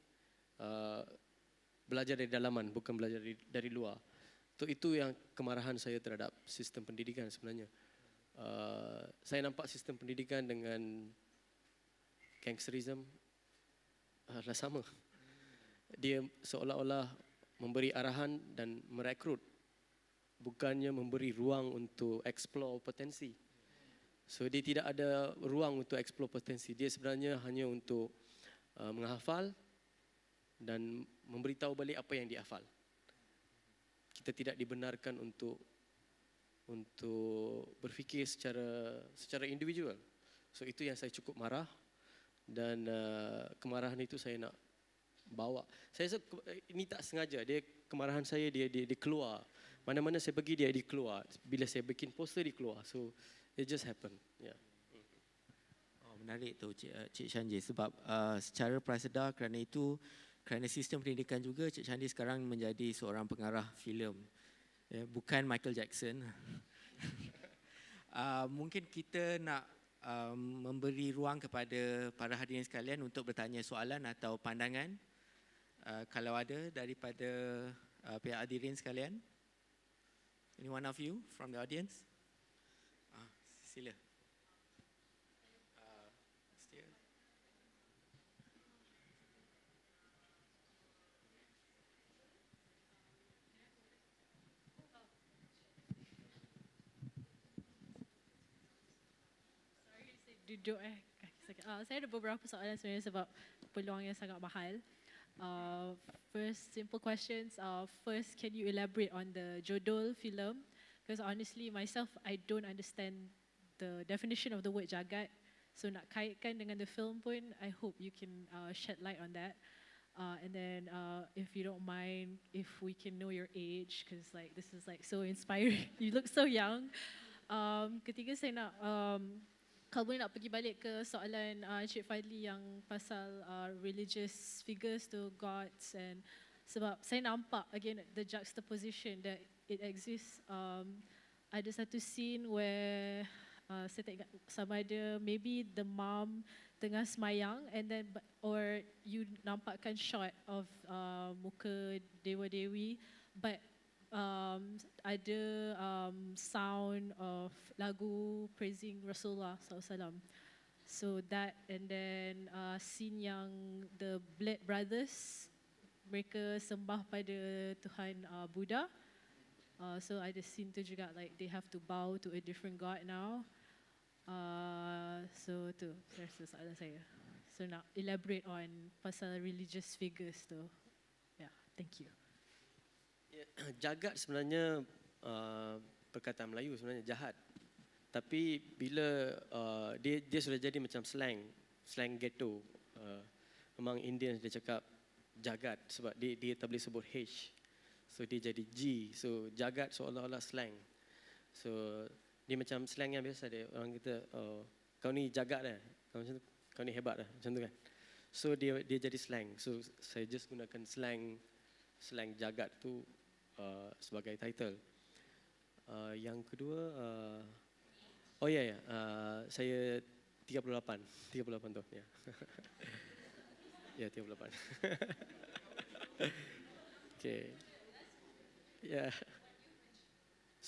belajar dari dalaman, bukan belajar dari luar. So itu yang kemarahan saya terhadap sistem pendidikan sebenarnya. Saya nampak sistem pendidikan dengan gangsterism dah sama. Dia seolah-olah memberi arahan dan merekrut, bukannya memberi ruang untuk explore potensi. So dia tidak ada ruang untuk explore potensi. Dia sebenarnya hanya untuk menghafal dan memberitahu balik apa yang dihafal. Kita tidak dibenarkan untuk berfikir secara individual. So itu yang saya cukup marah, dan kemarahan itu saya nak bawa. Saya rasa ini tak sengaja. Dia kemarahan saya dia keluar. Mana-mana saya pergi dia keluar. Bila saya bikin poster dia keluar. So it just happen. Yeah. Menarik tu Cik Shanji, sebab secara prasedar kerana sistem pendidikan juga, Cik Shanji sekarang menjadi seorang pengarah filem. Bukan Michael Jackson. Mungkin kita nak memberi ruang kepada para hadirin sekalian untuk bertanya soalan atau pandangan. Kalau ada daripada pihak hadirin sekalian. Any one of you from the audience? Sila. Duduk saya ada beberapa soalan sebenarnya sebab peluang yang sangat mahal. First, simple questions. First, can you elaborate on the Jodol film? Because honestly, myself, I don't understand the definition of the word jagat. So nak kaitkan dengan the film pun, I hope you can shed light on that. And then, if you don't mind, if we can know your age, because like this is like so inspiring. You look so young. Ketiga, saya nak kalau boleh nak pergi balik ke soalan Cik Fadli yang pasal religious figures to gods, and sebab saya nampak again the juxtaposition that it exists. Ada satu scene where saya tak ingat sama ada maybe the mom tengah semayang and then or you nampakkan shot of muka Dewa Dewi, but ada sound of lagu praising Rasulullah SAW. So that, and then scene yang the Bled Brothers, mereka sembah pada Tuhan Buddha. So ada scene tu juga, like they have to bow to a different god now. So tu, that's soalan saya. So nak elaborate on pasal religious figures tu. Yeah, thank you. Jagat sebenarnya perkataan Melayu sebenarnya jahat. Tapi bila dia sudah jadi macam slang ghetto. Memang Indian dia cakap jagat sebab dia tak boleh sebut H. So dia jadi G. So jagat seolah-olah slang. So dia macam slang yang biasa dia. Orang kata kau ni jagat dah. Kau ni hebat dah. Macam tu kan. So dia jadi slang. So saya just gunakan slang jagat tu sebagai title. Yang kedua, saya 38 tu. Ya, ya 38. Okay. Ya.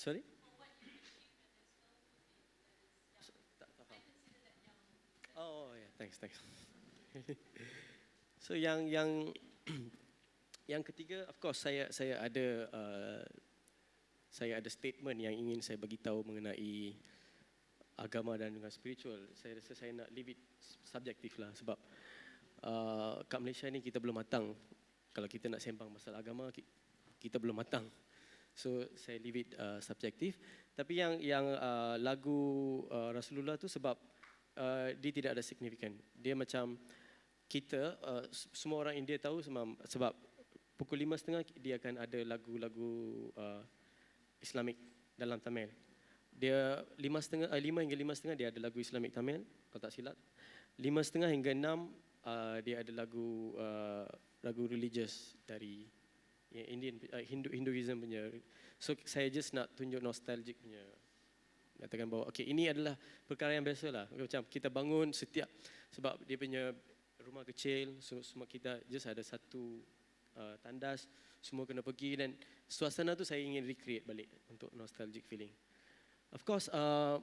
Sorry? Tak faham. Oh, yeah, thanks. So yang yang ketiga, of course saya ada statement yang ingin saya bagi tahu mengenai agama dan dengan spiritual. Saya rasa saya nak leave it subjektif lah sebab kat Malaysia ni kita belum matang. Kalau kita nak sembang masalah agama, kita belum matang. So saya leave it subjektif. Tapi yang lagu Rasulullah tu sebab dia tidak ada signifikan. Dia macam kita semua orang India tahu sebab pukul 5.30 dia akan ada lagu-lagu Islamik dalam Tamil. Dia 5 hingga 5.30 dia ada lagu Islamik Tamil, kalau tak silap. 5.30 hingga 6 dia ada lagu religious dari Indian Hinduism punya. So saya just nak tunjuk nostalgic punya, katakan bahawa okay, ini adalah perkara yang biasa lah. Macam kita bangun setiap, sebab dia punya rumah kecil, so semua kita just ada satu tandas, semua kena pergi, dan suasana tu saya ingin recreate balik untuk nostalgic feeling. Of course,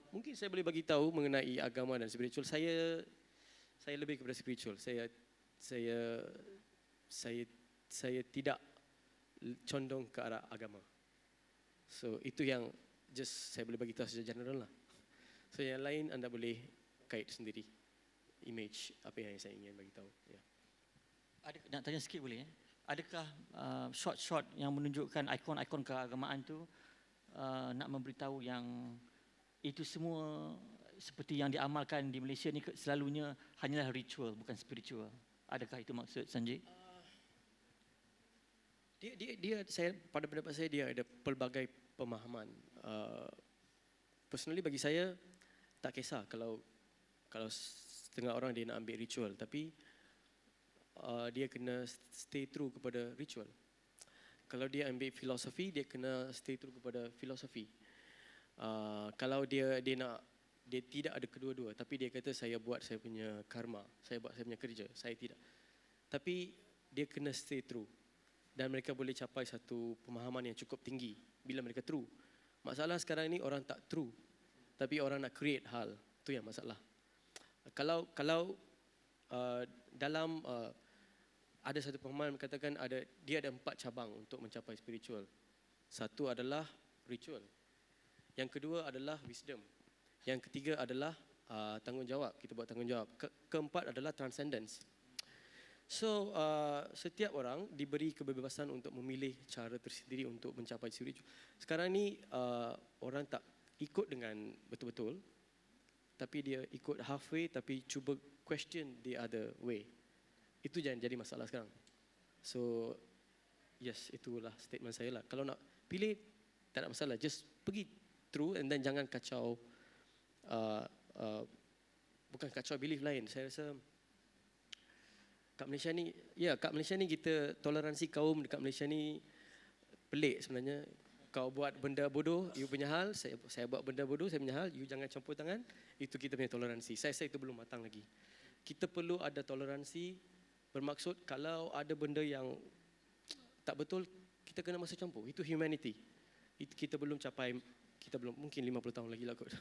mungkin saya boleh bagi tahu mengenai agama dan spiritual. Saya lebih kepada spiritual. Saya tidak condong ke arah agama. So itu yang just saya boleh bagi tahu secara general lah. So yang lain anda boleh kait sendiri image apa yang saya ingin bagi tahu. Yeah. Ada nak tanya sikit boleh? Adakah shot-shot yang menunjukkan ikon-ikon keagamaan tu nak memberitahu yang itu semua seperti yang diamalkan di Malaysia ni selalunya hanyalah ritual bukan spiritual? Adakah itu maksud Sanjay? Dia saya pada pendapat saya dia ada pelbagai pemahaman. Personally bagi saya tak kisah kalau setengah orang dia nak ambil ritual, tapi dia kena stay true kepada ritual. Kalau dia ambil filosofi, dia kena stay true kepada filosofi. Kalau dia tidak ada kedua-dua, tapi dia kata saya buat saya punya karma, saya buat saya punya kerja, saya tidak. Tapi dia kena stay true. Dan mereka boleh capai satu pemahaman yang cukup tinggi bila mereka true. Masalah sekarang ini orang tak true, tapi orang nak create hal. Itu yang masalah. Kalau dalam ada satu pemahaman katakan dia ada 4 cabang untuk mencapai spiritual. Satu adalah ritual. Yang kedua adalah wisdom. Yang ketiga adalah tanggungjawab. Kita buat tanggungjawab. Keempat adalah transcendence. So setiap orang diberi kebebasan untuk memilih cara tersendiri untuk mencapai spiritual. Sekarang ni orang tak ikut dengan betul-betul, tapi dia ikut halfway, tapi cuba question the other way. Itu jangan jadi masalah sekarang. So yes, itulah statement saya lah. Kalau nak pilih tak ada masalah, just pergi through and then jangan kacau bukan kacau belief lain. Saya rasa kat Malaysia ni kita toleransi kaum dekat Malaysia ni pelik sebenarnya. Kau buat benda bodoh, you punya hal, saya buat benda bodoh, saya punya hal, you jangan campur tangan. Itu kita punya toleransi. Saya rasa itu belum matang lagi. Kita perlu ada toleransi, bermaksud kalau ada benda yang tak betul, kita kena masuk campur. Itu humanity. Kita belum capai, kita belum, mungkin 50 tahun lagi lah kot.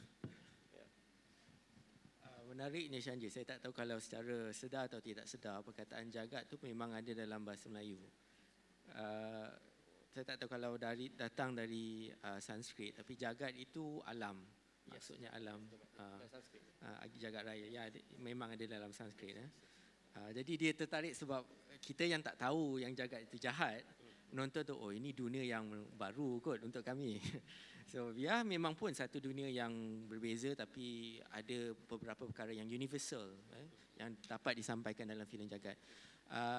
Menariknya Sanjay, saya tak tahu kalau secara sedar atau tidak sedar perkataan jagat tu memang ada dalam bahasa Melayu. Saya tak tahu kalau datang dari Sanskrit, tapi jagat itu alam. Maksudnya alam. Jagat raya. Ya, memang ada dalam Sanskrit. Jadi dia tertarik sebab kita yang tak tahu yang jagat itu jahat, menonton tu, oh ini dunia yang baru kot untuk kami. So ya, memang pun satu dunia yang berbeza, tapi ada beberapa perkara yang universal yang dapat disampaikan dalam filem jagat.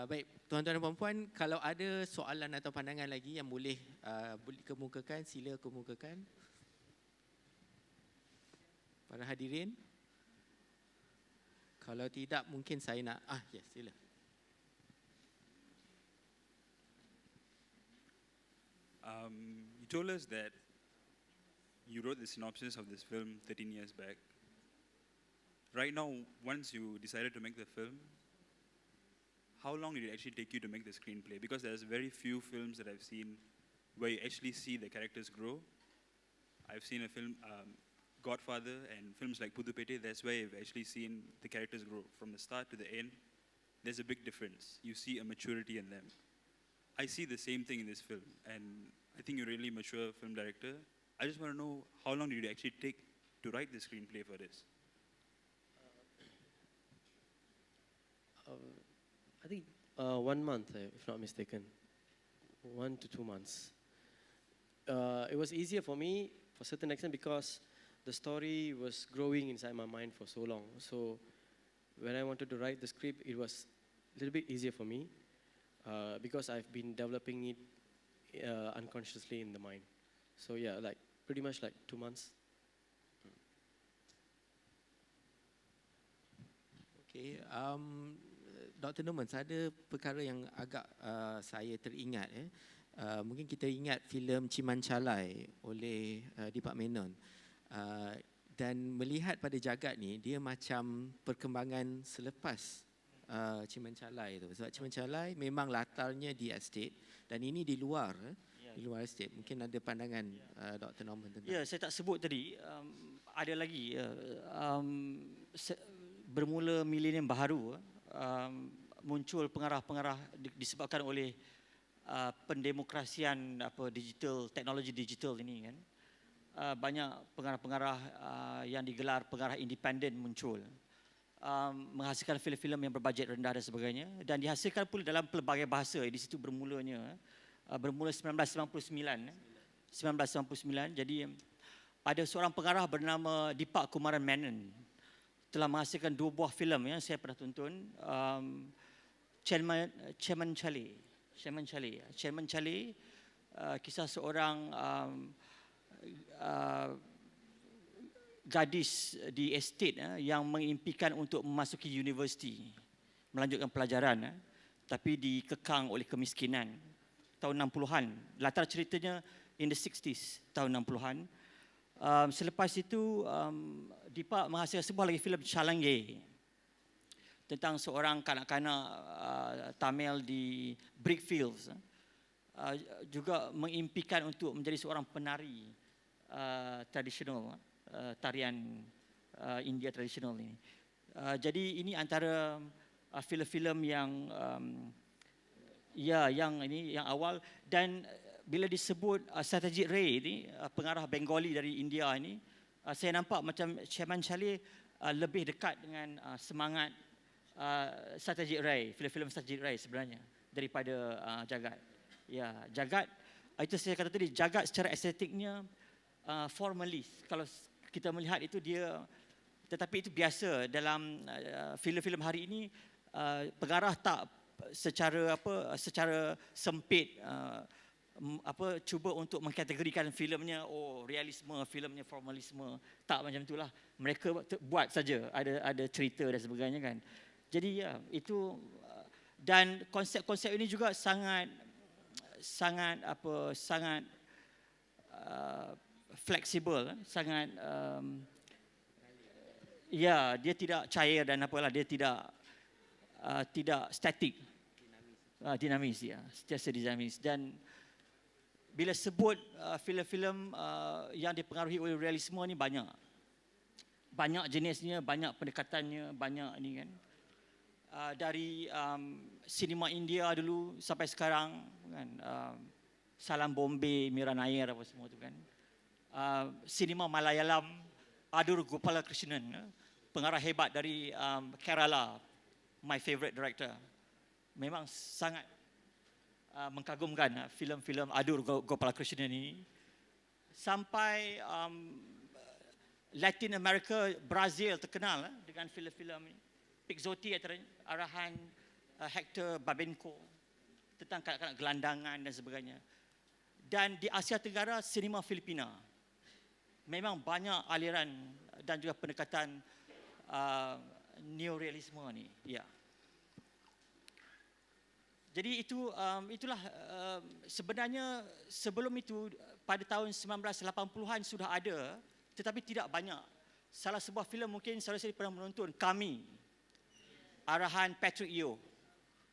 Baik, tuan-tuan dan puan-puan, kalau ada soalan atau pandangan lagi yang boleh kemukakan, sila kemukakan. Para hadirin. Kalau tidak, mungkin saya nak, yes, sila. You told us that you wrote the synopsis of this film 13 years back. Right now, once you decided to make the film, how long did it actually take you to make the screenplay? Because there's very few films that I've seen where you actually see the characters grow I've seen a film, Godfather, and films like Pudupete. That's where you've actually seen the characters grow from the start to the end. There's a big difference. You see a maturity in them. I see the same thing in this film, and I think you're a really mature film director. I just want to know, how long did you actually take to write the screenplay for this? I think 1 month, if not mistaken. 1 to 2 months. It was easier for me for a certain extent because the story was growing inside my mind for so long. So when I wanted to write the script, it was a little bit easier for me because I've been developing it unconsciously in the mind. So yeah, like pretty much like 2 months. Okay, Dr. Norman, ada perkara yang agak saya teringat. Mungkin kita ingat filem Cimancalai oleh Deepak Menon. Dan melihat pada jagat ni, dia macam perkembangan selepas Cimancalai tu. Sebab Cimancalai memang latarnya di estate dan ini di luar estate. Mungkin ada pandangan Dr. Norman tentang. Ya, saya tak sebut tadi. Ada lagi. Bermula milenium baharu, muncul pengarah-pengarah disebabkan oleh pendemokrasian teknologi digital ini kan. Banyak pengarah-pengarah yang digelar pengarah independen muncul. Menghasilkan filem-filem yang berbajet rendah dan sebagainya, dan dihasilkan pula dalam pelbagai bahasa. Di situ bermulanya. Bermula 1999. Jadi ada seorang pengarah bernama Deepak Kumaran Menon telah menghasilkan 2 buah filem yang saya pernah tonton. Cimancalai, kisah seorang gadis di estate yang mengimpikan untuk memasuki universiti, melanjutkan pelajaran, tapi dikekang oleh kemiskinan. Tahun 60-an, latar ceritanya in the 60s, tahun 60-an. Selepas itu, Deepak menghasilkan sebuah lagi filem Chalangge tentang seorang kanak-kanak Tamil di Brickfields. Juga mengimpikan untuk menjadi seorang penari tradisional, tarian India tradisional ini. Jadi ini antara filem-filem yang awal. Dan bila disebut Satyajit Ray ini, pengarah Bengali dari India ini, saya nampak macam Cimancalai lebih dekat dengan semangat Satyajit Ray, filem-filem Satyajit Ray sebenarnya daripada Jagat. Ya, Jagat, itu saya kata tadi, Jagat secara estetiknya formalist. Kalau kita melihat itu dia, tetapi itu biasa dalam filem-filem hari ini. Pengarah tak secara sempit cuba untuk mengkategorikan filmnya realisme, filmnya formalisme. Tak macam itulah. Mereka buat saja, ada cerita dan sebagainya kan. Jadi ya, itu, dan konsep-konsep ini juga sangat fleksibel, sangat dia tidak cair dan dia tidak statik, dinamis ya, sentiasa dinamis. Dan bila sebut filem-filem yang dipengaruhi oleh realisme ni banyak jenisnya, banyak pendekatannya, banyak ni kan. Dari sinema India dulu sampai sekarang kan, Salam Bombay, Mira Nair apa semua tu kan. Sinema Malayalam, Adur Gopala Krishnan, pengarah hebat dari Kerala, my favorite director. Memang sangat mengagumkan filem-filem Adur Gopala Krishnan ini. Sampai Latin America, Brazil terkenal dengan filem-filem ini. Pixotti arahan Hector Babenco tentang kanak-kanak gelandangan dan sebagainya. Dan di Asia Tenggara, sinema Filipina. Memang banyak aliran dan juga pendekatan neorealisme ni. Ya. Jadi itulah sebenarnya sebelum itu pada tahun 1980-an sudah ada, tetapi tidak banyak. Salah sebuah filem mungkin saudara-saudari pernah menonton, Kami, arahan Patrick Yeo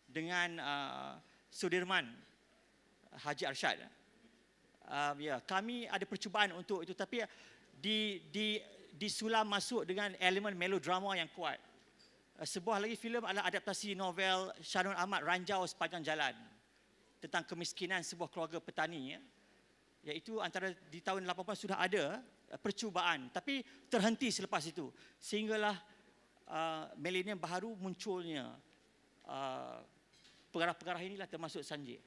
dengan Sudirman Haji Arshad. kami ada percubaan untuk itu, tapi disulam masuk dengan elemen melodrama yang kuat. Sebuah lagi filem adalah adaptasi novel Syahrul Ahmad, Ranjau Sepanjang Jalan, tentang kemiskinan sebuah keluarga petani, iaitu antara di tahun 80 sudah ada percubaan, tapi terhenti selepas itu, sehinggalah milenium baru munculnya pengarah-pengarah inilah, termasuk Sanjay.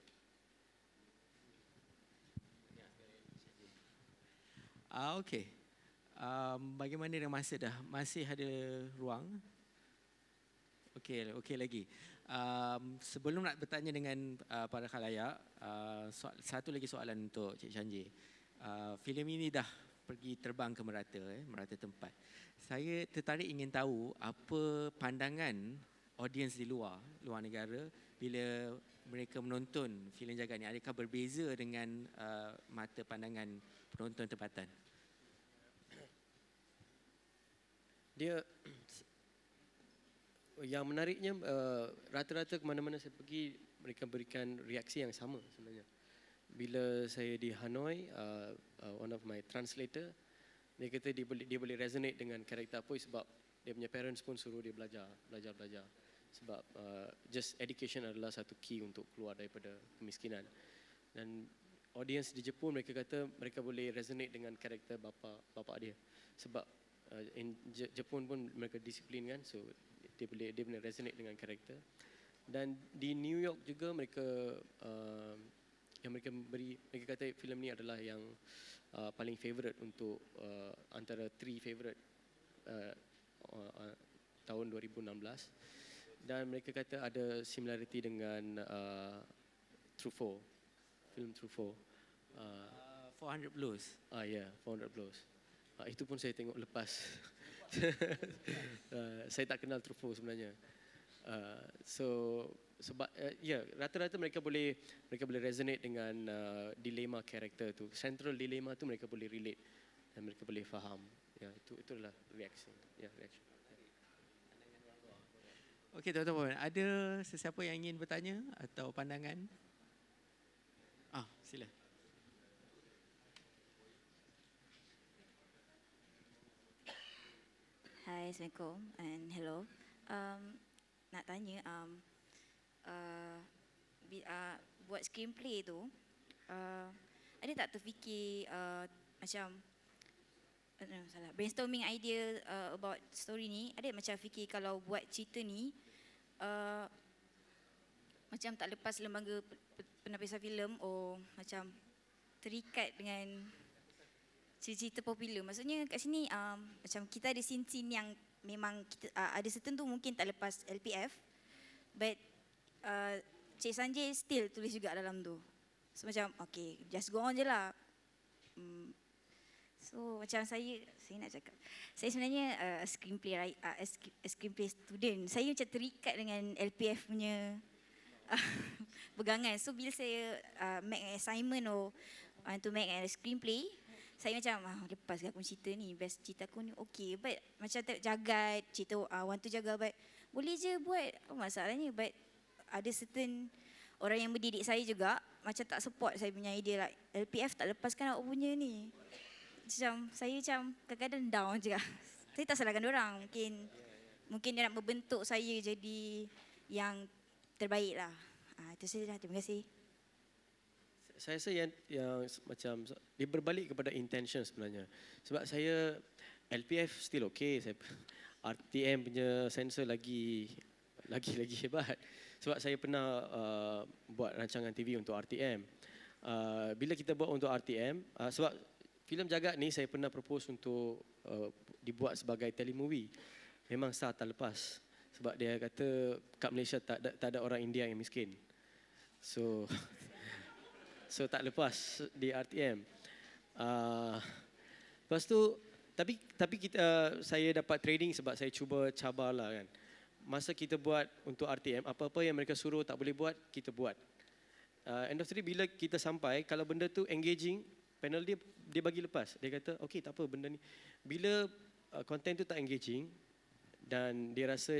Okey. Bagaimana dengan masa dah? Masih ada ruang? Okey lagi. Sebelum nak bertanya dengan para khalayak, satu lagi soalan untuk Cik Sanjay. Filem ini dah pergi terbang ke merata tempat. Saya tertarik ingin tahu apa pandangan audiens di luar negara bila mereka menonton filem Jagat ni. Adakah berbeza dengan mata pandangan penonton tempatan? Dia yang menariknya, rata-rata ke mana-mana saya pergi, mereka berikan reaksi yang sama sebenarnya. Bila saya di Hanoi, one of my translator, dia kata dia boleh resonate dengan karakter Apoy sebab dia punya parents pun suruh dia belajar. Sebab just education adalah satu key untuk keluar daripada kemiskinan. Dan audience di Jepun, mereka kata mereka boleh resonate dengan karakter bapa dia. Sebab in Jepun pun mereka disiplin kan, so dia boleh resonate dengan karakter. Dan di New York juga mereka mereka kata filem ni adalah yang paling favorite untuk antara 3 favorite tahun 2016. Dan mereka kata ada similarity dengan Truffaut, filem Truffaut. 400 Blues. 400 Blues. Itu pun saya tengok lepas. Saya tak kenal Truffaut sebenarnya. Sebab rata-rata mereka boleh resonate dengan dilema karakter tu. Central dilema tu mereka boleh relate dan mereka boleh faham. Itulah reaction. Reaction. Okey tuan-tuan, ada sesiapa yang ingin bertanya atau pandangan? Sila. Hai, Assalamualaikum and hello. Nak tanya, buat screenplay tu, ada tak terfikir macam brainstorming idea about story ni? Ada macam fikir kalau buat cerita ni macam tak lepas lembaga penapisan filem, macam terikat dengan cerita popular. Maksudnya kat sini macam kita ada scene-scene yang memang kita ada certain tu mungkin tak lepas LPF, but Cik Sanjay still tulis juga dalam tu. So macam okay, just go on je lah. So macam saya nak cakap, saya sebenarnya screenplay student. Saya macam terikat dengan LPF punya pegangan. So bila saya make an assignment to make a screenplay, saya macam lepas aku cerita ni, best cerita aku ni okay, but macam tak Jagat, cerita want to jaga, but boleh je buat, masalahnya. But ada certain orang yang mendidik saya juga macam tak support saya punya idea, like LPF tak lepaskan awak punya ni. Macam saya macam kadang-kadang down je. Saya tak salahkan diorang, mungkin dia nak membentuk saya jadi yang terbaik lah. Itu saja. Terima kasih. Saya rasa yang macam dia berbalik kepada intention sebenarnya. Sebab saya LPF still okay, saya RTM punya sensor lagi hebat. Sebab saya pernah buat rancangan TV untuk RTM. Bila kita buat untuk RTM, sebab filem Jagat ni saya pernah propose untuk dibuat sebagai telemovie. Memang sah tak lepas. Sebab dia kata kat Malaysia tak ada orang India yang miskin. So tak lepas di RTM. Lepas tu, tapi saya dapat training sebab saya cuba cabarlah kan. Masa kita buat untuk RTM, apa-apa yang mereka suruh tak boleh buat, kita buat. End of the day, bila kita sampai, kalau benda tu engaging, panel dia bagi lepas. Dia kata, okay tak apa benda ni. Bila content tu tak engaging dan dia rasa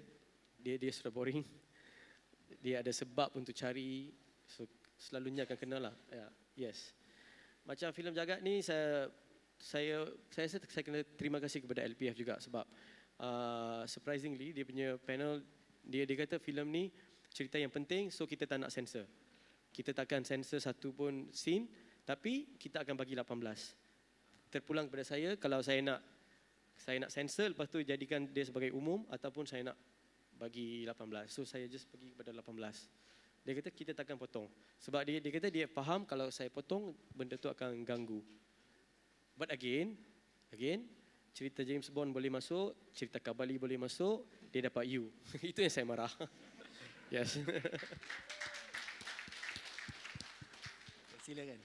dia sudah boring, dia ada sebab untuk cari, so selalunya akan kena lah. Yes. macam filem Jagat ni saya rasa saya kena terima kasih kepada LPF juga sebab surprisingly dia punya panel dia kata filem ni cerita yang penting, so kita tak nak censor. Kita takkan censor satu pun scene, tapi kita akan bagi 18. Terpulang kepada saya, kalau saya nak censor, lepas tu jadikan dia sebagai umum ataupun saya nak bagi 18. So saya just pergi kepada 18. Dia kata kita takkan potong. Sebab dia kata dia faham kalau saya potong, benda tu akan ganggu. But again, cerita James Bond boleh masuk, cerita Kabali boleh masuk, dia dapat U. Itu yang saya marah. Yes. Silakan.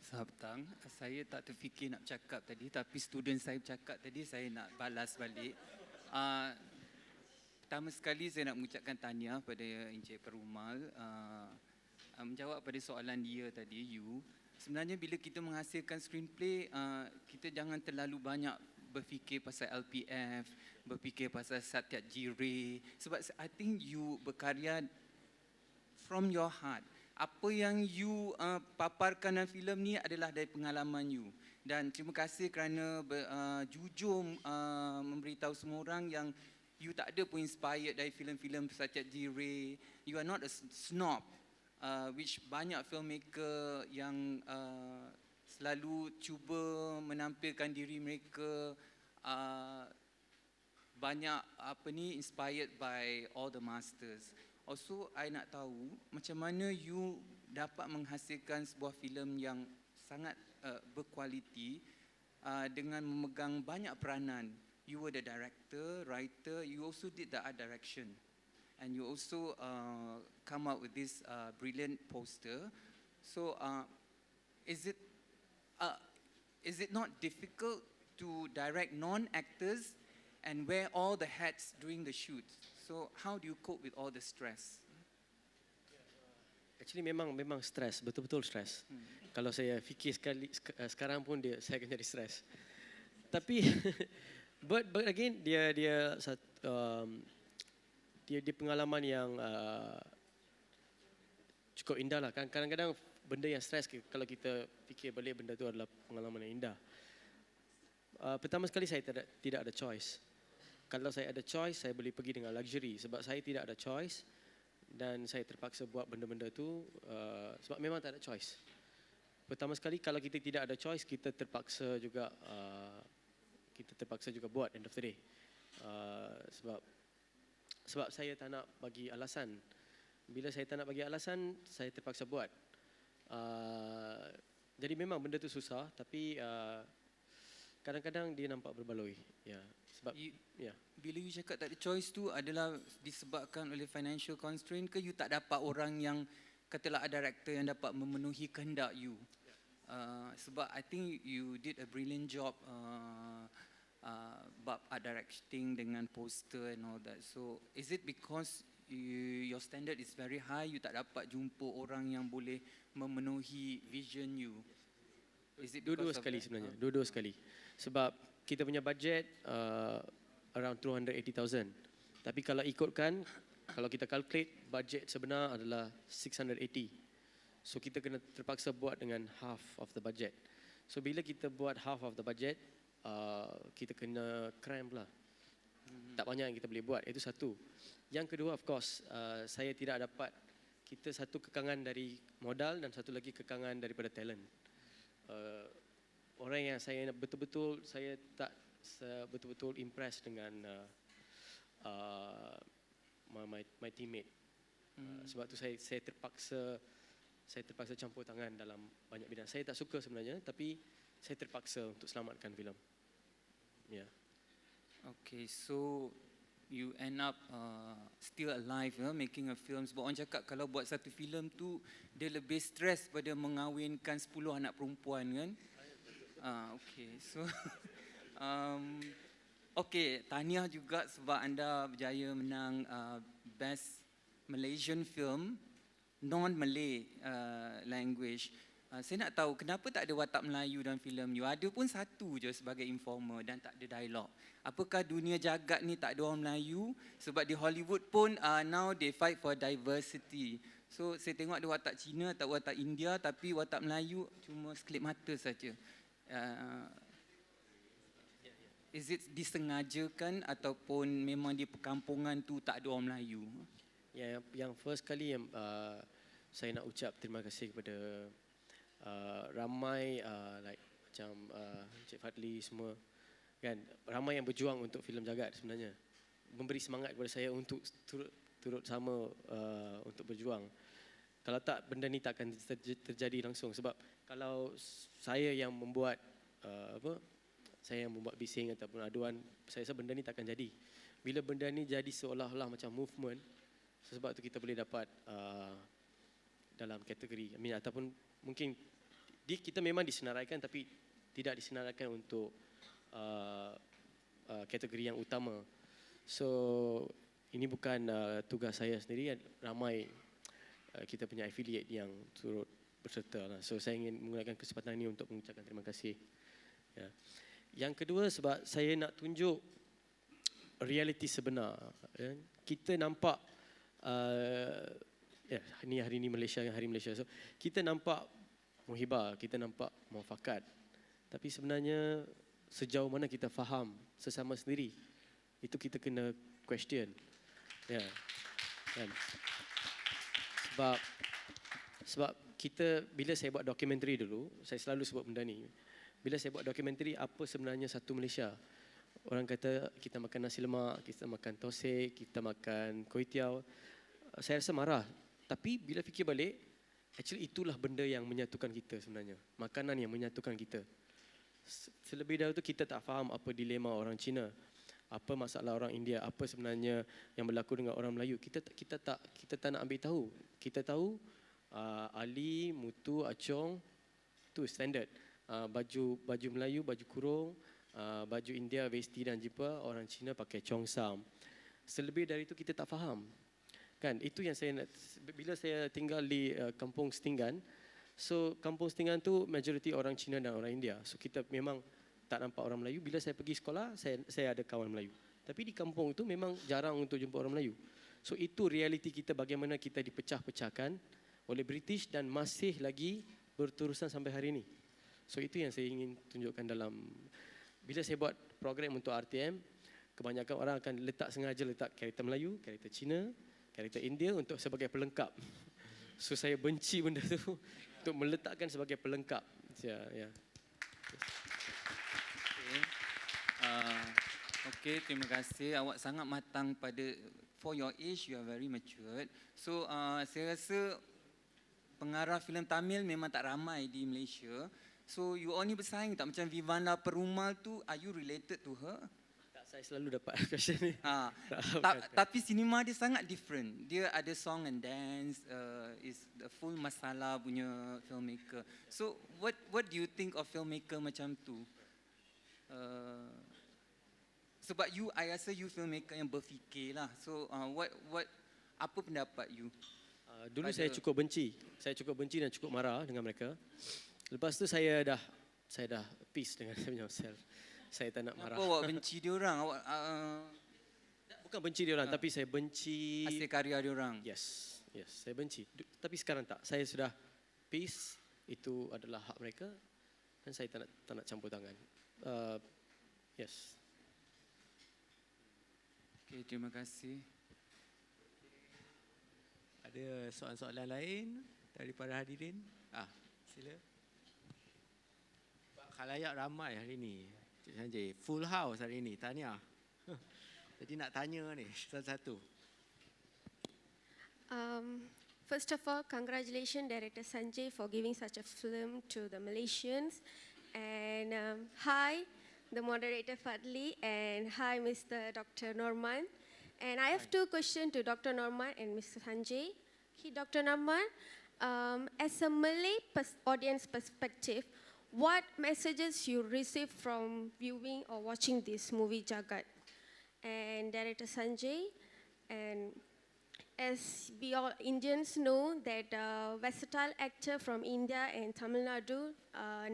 Selamat petang. Saya tak terfikir nak cakap tadi, tapi student saya bercakap tadi, saya nak balas balik. Pertama sekali saya nak mengucapkan tahniah pada Encik Perumal. Menjawab pada soalan dia tadi, you. Sebenarnya bila kita menghasilkan screenplay, kita jangan terlalu banyak berfikir pasal LPF, berfikir pasal Satyajit Ray. Sebab I think you berkarya from your heart. Apa yang you paparkan dalam filem ni adalah dari pengalaman you. Dan terima kasih kerana jujur memberitahu semua orang yang you tak ada pun inspired dari filem-filem Satyajit Ray. You are not a snob, which banyak filmmaker yang selalu cuba menampilkan diri mereka banyak inspired by all the masters. Also, I nak tahu macam mana you dapat menghasilkan sebuah filem yang sangat berkualiti dengan memegang banyak peranan. You were the director, writer, you also did the art direction. And you also come up with this brilliant poster. So, is it not difficult to direct non-actors and wear all the hats during the shoot? So how do you cope with all the stress? Actually memang stres, betul-betul stres. Kalau saya fikir sekarang pun saya akan jadi stres. Tapi but again dia pengalaman yang cukup indah lah. Kadang-kadang benda yang stres kalau kita fikir balik benda tu adalah pengalaman yang indah. Pertama sekali saya tidak ada choice. Kalau saya ada choice, saya boleh pergi dengan luxury. Sebab saya tidak ada choice dan saya terpaksa buat benda-benda tu sebab memang tak ada choice. Pertama sekali, kalau kita tidak ada choice, kita terpaksa juga buat end of the day. Sebab saya tak nak bagi alasan. Bila saya tak nak bagi alasan, saya terpaksa buat. Jadi memang benda tu susah, tapi kadang-kadang dia nampak berbaloi. Ya. Sebab bila you cakap tak ada choice tu adalah disebabkan oleh financial constraint ke you tak dapat orang yang katalah art director yang dapat memenuhi kehendak you? Sebab I think you did a brilliant job bab art directing dengan poster and all that. So is it because your standard is very high, you tak dapat jumpa orang yang boleh memenuhi vision you? Is it dua-dua sekali sebenarnya, dua-dua sekali. Sebab kita punya budget around 280,000. Tapi kalau ikutkan, kalau kita calculate, budget sebenar adalah 680. So kita kena terpaksa buat dengan half of the budget. So bila kita buat half of the budget, kita kena cramp lah. Tak banyak yang kita boleh buat, itu satu. Yang kedua, of course, saya tidak dapat, kita satu kekangan dari modal dan satu lagi kekangan daripada talent. Orang yang saya betul-betul impress dengan my teammate. Sebab tu saya terpaksa campur tangan dalam banyak bidang. Saya tak suka sebenarnya, tapi saya terpaksa untuk selamatkan filem. Yeah. Okay, so you end up still alive making a film. Sebab orang cakap kalau buat satu filem tu dia lebih stres pada mengawinkan 10 anak perempuan kan. Okay, so okay, tahniah juga sebab anda berjaya menang Best Malaysian Film Non-Malay Language. Saya nak tahu kenapa tak ada watak Melayu dalam filem you? Ada pun satu je sebagai informer dan tak ada dialog. Apakah dunia jagat ni tak ada orang Melayu? Sebab di Hollywood pun now they fight for diversity. So saya tengok ada watak Cina, tak watak India, tapi watak Melayu cuma sekelip mata saja. Is it disengajakan ataupun memang di perkampungan tu tak ada orang Melayu? Yang first kali yang saya nak ucap terima kasih kepada ramai like macam Encik Fadli semua kan, ramai yang berjuang untuk filem Jagat sebenarnya, memberi semangat kepada saya untuk turut sama untuk berjuang. Kalau tak, benda ni tak akan terjadi langsung, sebab kalau saya yang membuat saya yang membuat bising ataupun aduan, saya rasa benda ni tak akan jadi. Bila benda ni jadi seolah-olah macam movement, sebab tu kita boleh dapat dalam kategori, ataupun mungkin kita memang disenaraikan tapi tidak disenaraikan untuk kategori yang utama. So ini bukan tugas saya sendiri, ramai kita punya affiliate yang turut berserta lah. So saya ingin menggunakan kesempatan ini untuk mengucapkan terima kasih. Ya. Yang kedua, sebab saya nak tunjuk realiti sebenar. Ya. Kita nampak hari ini Malaysia, hari Malaysia. So kita nampak muhibah, kita nampak muafakat. Tapi sebenarnya sejauh mana kita faham sesama sendiri, itu kita kena question. Ya. Kan? Sebab kita, bila saya buat dokumentari dulu, saya selalu sebut benda ni. Bila saya buat dokumentari, apa sebenarnya satu Malaysia? Orang kata kita makan nasi lemak, kita makan tosek, kita makan kuih tiaw. Saya rasa marah. Tapi bila fikir balik, actually itulah benda yang menyatukan kita sebenarnya. Makanan yang menyatukan kita. Selebih dahulu tu kita tak faham apa dilema orang Cina, apa masalah orang India, apa sebenarnya yang berlaku dengan orang Melayu. Kita tak nak ambil tahu. Kita tahu Ali, Mutu, Acong tu standard. Baju Melayu, baju kurung, baju India, vesti dan jipar, orang Cina pakai chongsam. Selebih dari itu kita tak faham. Kan, itu yang saya nak, bila saya tinggal di kampung Setinggan, so kampung Setinggan tu majoriti orang Cina dan orang India. So kita memang tak nampak orang Melayu. Bila saya pergi sekolah, saya ada kawan Melayu. Tapi di kampung itu memang jarang untuk jumpa orang Melayu. So itu realiti kita, bagaimana kita dipecah-pecahkan oleh British dan masih lagi berterusan sampai hari ini. So itu yang saya ingin tunjukkan dalam, bila saya buat program untuk RTM, kebanyakan orang akan sengaja letak karakter Melayu, karakter Cina, karakter India untuk sebagai pelengkap. So saya benci benda tu untuk meletakkan sebagai pelengkap. Ya. Okay, terima kasih. Awak sangat matang for your age, you are very matured. So saya rasa pengarah filem Tamil memang tak ramai di Malaysia. So you only bersaing tak macam Vivana Perumal tu, are you related to her? Tak, saya selalu dapat question ni. Tapi sinema dia sangat different. Dia ada song and dance, is the full masalah punya filmmaker. So what do you think of filmmaker macam tu? Sebab I rasa you filmmaker yang berfikir lah. So apa pendapat you? Dulu saya cukup benci dan cukup marah dengan mereka. Lepas tu saya dah peace dengan saya punya self. Saya tak nak marah. Kenapa awak benci dia orang? Bukan benci dia orang, tapi saya benci hasil karya dia orang. Yes, saya benci. Tapi sekarang tak. Saya sudah peace, itu adalah hak mereka dan saya tak nak campur tangan. Yes. Okay, terima kasih. Ada soalan-soalan lain daripada hadirin? Sila. Khalayak ramai hari ni. Cik Sanjay, full house hari ni. Tahniah. Jadi nak tanya ni satu-satu. First of all, congratulations Director Sanjay for giving such a film to the Malaysians. And hi, the moderator Fadli, and hi, Mr. Dr. Norman. And I have two questions to Dr. Norman and Mr. Sanjay. Dr. Norman, as a Malay audience perspective, what messages you receive from viewing or watching this movie Jagat? And Director Sanjay, and as we all Indians know that versatile actor from India and Tamil Nadu,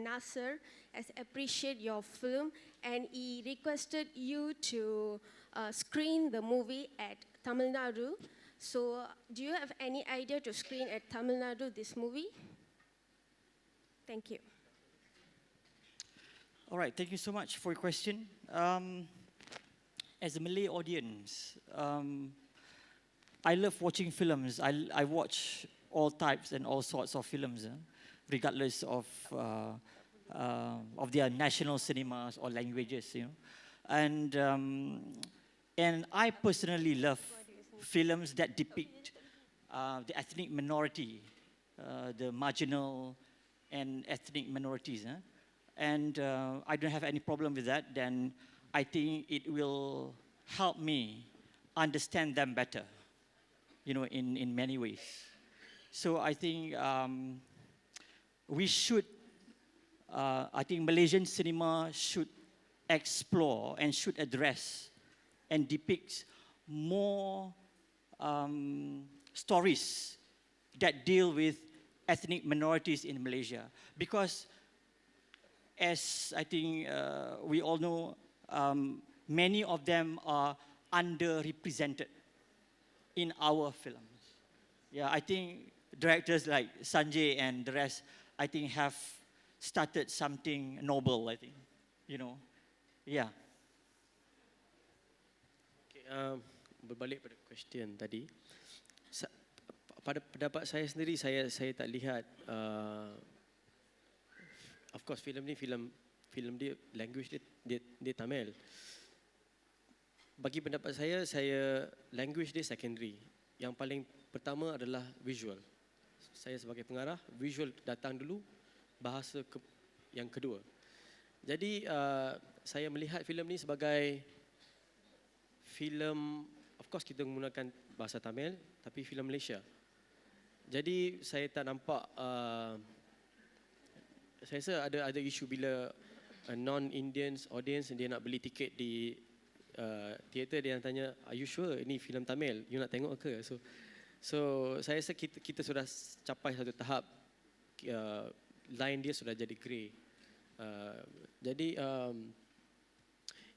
Nasser, has appreciated your film and he requested you to screen the movie at Tamil Nadu. So, do you have any idea to screen at Tamil Nadu this movie? Thank you. All right, thank you so much for your question. As a Malay audience, I love watching films. I watch all types and all sorts of films, regardless of their national cinemas or languages, you know. And I personally love films that depict the ethnic minority, the marginal and ethnic minorities. And I don't have any problem with that. Then I think it will help me understand them better, you know, in many ways. So I think we should, I think Malaysian cinema should explore and should address and depict more stories that deal with ethnic minorities in Malaysia. Because as I think we all know, many of them are underrepresented in our films. Yeah, I think directors like Sanjay and the rest, I think have started something noble, I think, you know. Yeah. Okay, berbalik pada question tadi, pada pendapat saya sendiri, saya tak lihat, of course filem ni filem dia language dia Tamil. Bagi pendapat saya language dia secondary. Yang paling pertama adalah visual. Saya sebagai pengarah, visual datang dulu, bahasa yang kedua. Jadi saya melihat filem ni sebagai filem, of course kita menggunakan bahasa Tamil, tapi filem Malaysia. Jadi saya tak nampak, saya rasa ada isu bila non-Indians audience dia nak beli tiket di teater, dia yang tanya, are you sure ini filem Tamil, you nak tengok ke? So saya rasa kita sudah capai satu tahap, line dia sudah jadi grey. Jadi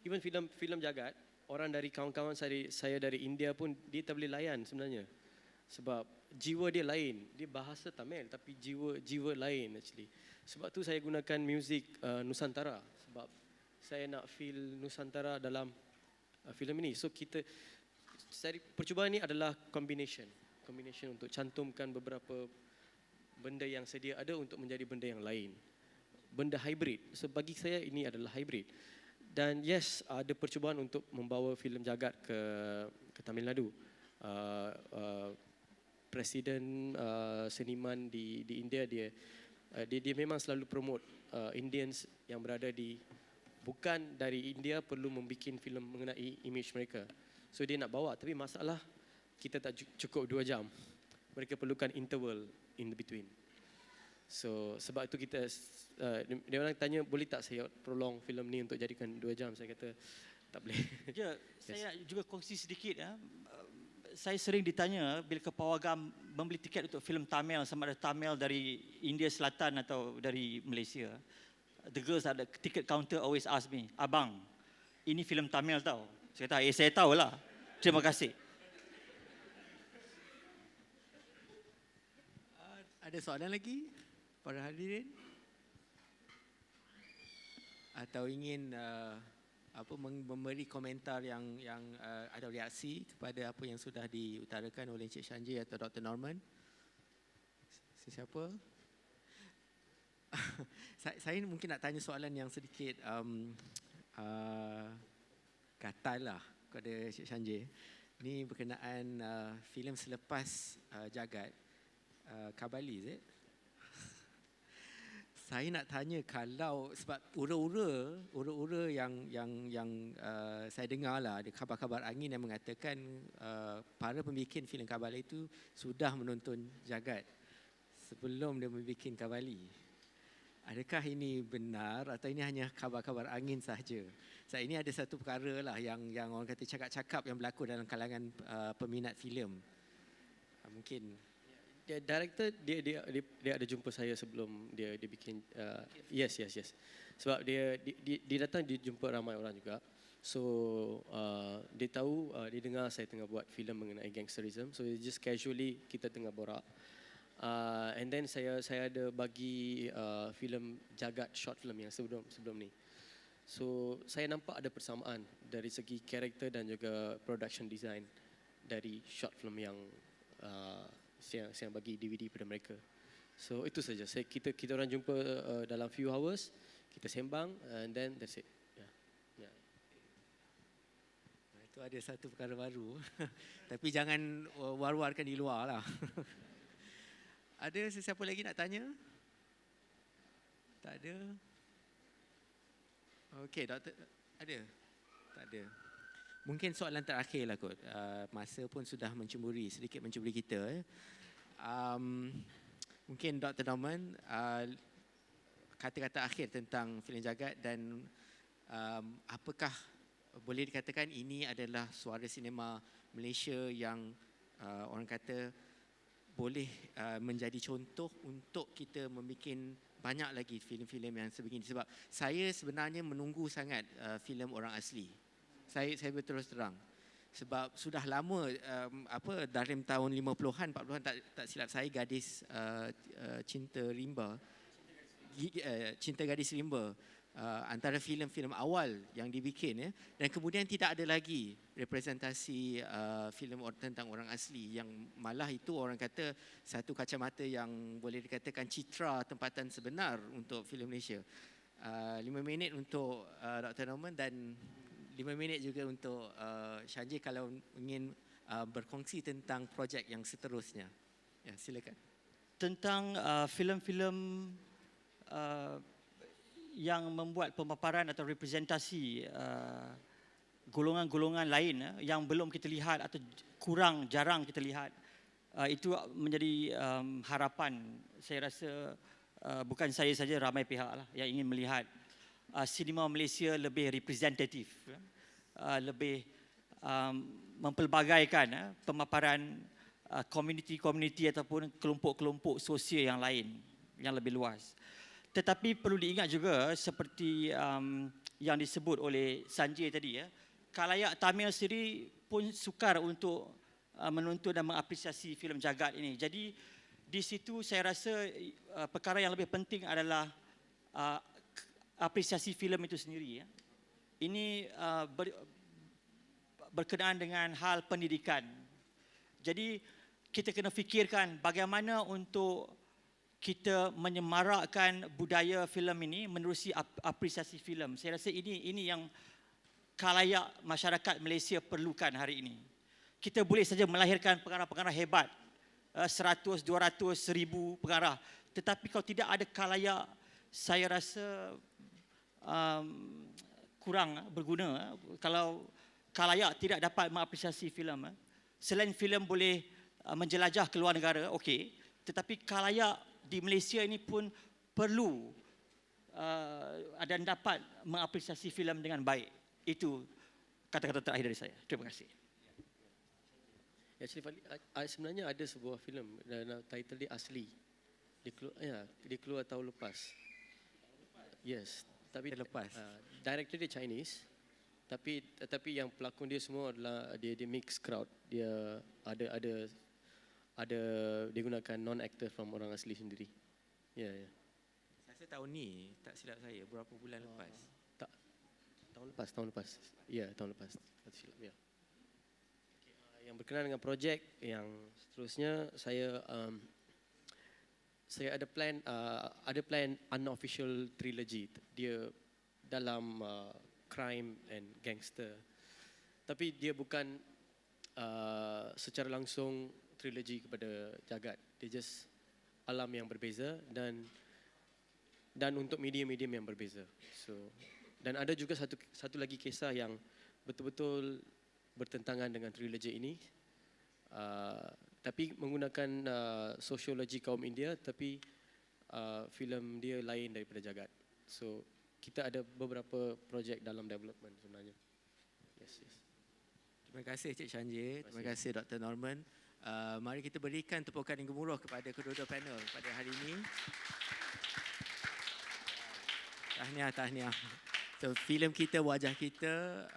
even filem Jagat, orang dari kawan-kawan saya dari India pun dia tak boleh layan sebenarnya, sebab jiwa dia lain. Dia bahasa Tamil tapi jiwa lain actually. Sebab tu saya gunakan muzik Nusantara, sebab saya nak feel Nusantara dalam filem ini. So percubaan ini adalah combination untuk cantumkan beberapa benda yang sedia ada untuk menjadi benda yang lain. Benda hybrid. So bagi saya ini adalah hybrid. Dan yes, ada percubaan untuk membawa filem Jagat ke Tamil Nadu. Presiden seniman di India dia memang selalu promote Indians yang berada bukan dari India perlu membuat filem mengenai image mereka. So dia nak bawa, tapi masalah kita tak cukup 2 jam. Mereka perlukan interval in between. So sebab itu kita dia orang tanya boleh tak saya prolong filem ni untuk jadikan 2 jam. Saya kata tak boleh. Ya, saya juga kongsi sedikit ya. Saya sering ditanya bila ke pawagam membeli tiket untuk filem Tamil, sama ada Tamil dari India Selatan atau dari Malaysia. The girls at the ticket counter always ask me, abang, ini filem Tamil tau. Saya kata, saya tahulah. Terima kasih. Ada soalan lagi para hadirin? Atau ingin memberi komentar yang atau reaksi kepada apa yang sudah diutarakan oleh Encik Sanjay atau Dr. Norman? Sesiapa? Saya mungkin nak tanya soalan yang sedikit gatal lah kepada Encik Sanjay. Ini berkenaan filem selepas Jagat, Kabali, is it? Saya nak tanya, kalau sebab ura-ura yang saya dengar lah, ada khabar-khabar angin yang mengatakan para pembikin filem Kabali itu sudah menonton Jagat sebelum dia membuat Kabali. Adakah ini benar atau ini hanya khabar-khabar angin sahaja? So, ini ada satu perkara lah yang orang kata cakap-cakap yang berlaku dalam kalangan peminat filem. Mungkin director dia ada jumpa saya sebelum dia bikin yes. Sebab dia datang, dia jumpa ramai orang juga. So dia tahu, dia dengar saya tengah buat filem mengenai gangsterism. So just casually kita tengah borak. And then saya ada bagi filem Jagat short film yang sebelum ni. So saya nampak ada persamaan dari segi karakter dan juga production design dari short film yang saya bagi DVD pada mereka. So itu saja. Kita orang jumpa dalam few hours, kita sembang and then that's it. Yeah. Itu ada satu perkara baru. Tapi jangan war-warkan di luar lah. Ada sesiapa lagi nak tanya? Tak ada? Okey, doktor. Ada? Tak ada. Mungkin soalan terakhir lah kot. Masa pun sudah sedikit mencemburi kita. Mungkin Dr. Norman, kata-kata akhir tentang filem Jagat dan apakah boleh dikatakan ini adalah suara sinema Malaysia yang orang kata boleh menjadi contoh untuk kita membuat banyak lagi filem-filem yang sebegini. Sebab saya sebenarnya menunggu sangat filem orang asli. Saya berterus terang. Sebab sudah lama dalam tahun 50-an 40-an tak silap saya Gadis Cinta Rimba. Cinta Gadis Rimba. Antara filem-filem awal yang dibikin dan kemudian tidak ada lagi representasi filem tentang orang asli yang malah itu orang kata satu kacamata yang boleh dikatakan citra tempatan sebenar untuk filem Malaysia. 5 minit untuk Dr. Norman dan 5 minit juga untuk Shanjay kalau ingin berkongsi tentang projek yang seterusnya. Ya, silakan. Tentang filem-filem yang membuat pemaparan atau representasi golongan-golongan lain yang belum kita lihat atau jarang kita lihat, itu menjadi harapan. Saya rasa bukan saya saja, ramai pihak lah yang ingin melihat sinema Malaysia lebih representatif, lebih mempelbagaikan pemaparan komuniti-komuniti ataupun kelompok-kelompok sosial yang lain yang lebih luas. Tetapi perlu diingat juga seperti yang disebut oleh Sanjay tadi, khalayak Tamil sendiri pun sukar untuk menonton dan mengapresiasi filem Jagat ini. Jadi di situ saya rasa perkara yang lebih penting adalah apresiasi filem itu sendiri. Ini berkenaan dengan hal pendidikan. Jadi kita kena fikirkan bagaimana untuk kita menyemarakkan budaya filem ini menerusi apresiasi filem. Saya rasa ini yang khalayak masyarakat Malaysia perlukan hari ini. Kita boleh saja melahirkan pengarah-pengarah hebat, 100, 200, 1000 pengarah. Tetapi kalau tidak ada khalayak, saya rasa kurang berguna. Kalau khalayak tidak dapat mengapresiasi filem, selain filem boleh menjelajah ke luar negara, okey. Tetapi khalayak di Malaysia ini pun perlu dan dapat mengapresiasi filem dengan baik. Itu kata-kata terakhir dari saya. Terima kasih. Actually, sebenarnya ada sebuah filem dan title dia Asli. Dia keluar tahun lepas. Yes, tapi lepas. Director dia Chinese. Tapi yang pelakon dia semua adalah dia mix crowd. Dia ada dia gunakan non-actor from orang asli sendiri. Ya. Saya tahun ni, tak silap saya, berapa bulan lepas? Tak, tahun lepas. Ya, tahun lepas. Tak silap, ya. Yang berkenaan dengan projek yang seterusnya, saya ada plan unofficial trilogy. Dia dalam crime and gangster. Tapi dia bukan secara langsung trilogi kepada Jagat. Dia just alam yang berbeza dan untuk medium-medium yang berbeza. So, dan ada juga satu lagi kisah yang betul-betul bertentangan dengan trilogi ini. Tapi menggunakan sosiologi kaum India, tapi filem dia lain daripada Jagat. So kita ada beberapa projek dalam development sebenarnya. Yes. Terima kasih Cik Shanjay, terima kasih Dr. Norman. Mari kita berikan tepukan yang gemuruh kepada kedua-dua panel pada hari ini. Tahniah. So, filem kita, wajah kita,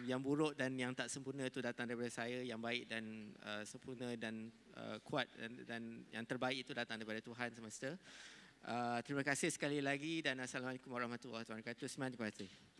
yang buruk dan yang tak sempurna itu datang daripada saya, yang baik dan sempurna dan kuat dan yang terbaik itu datang daripada Tuhan semesta. Terima kasih sekali lagi dan Assalamualaikum warahmatullahi wabarakatuh. Terima kasih.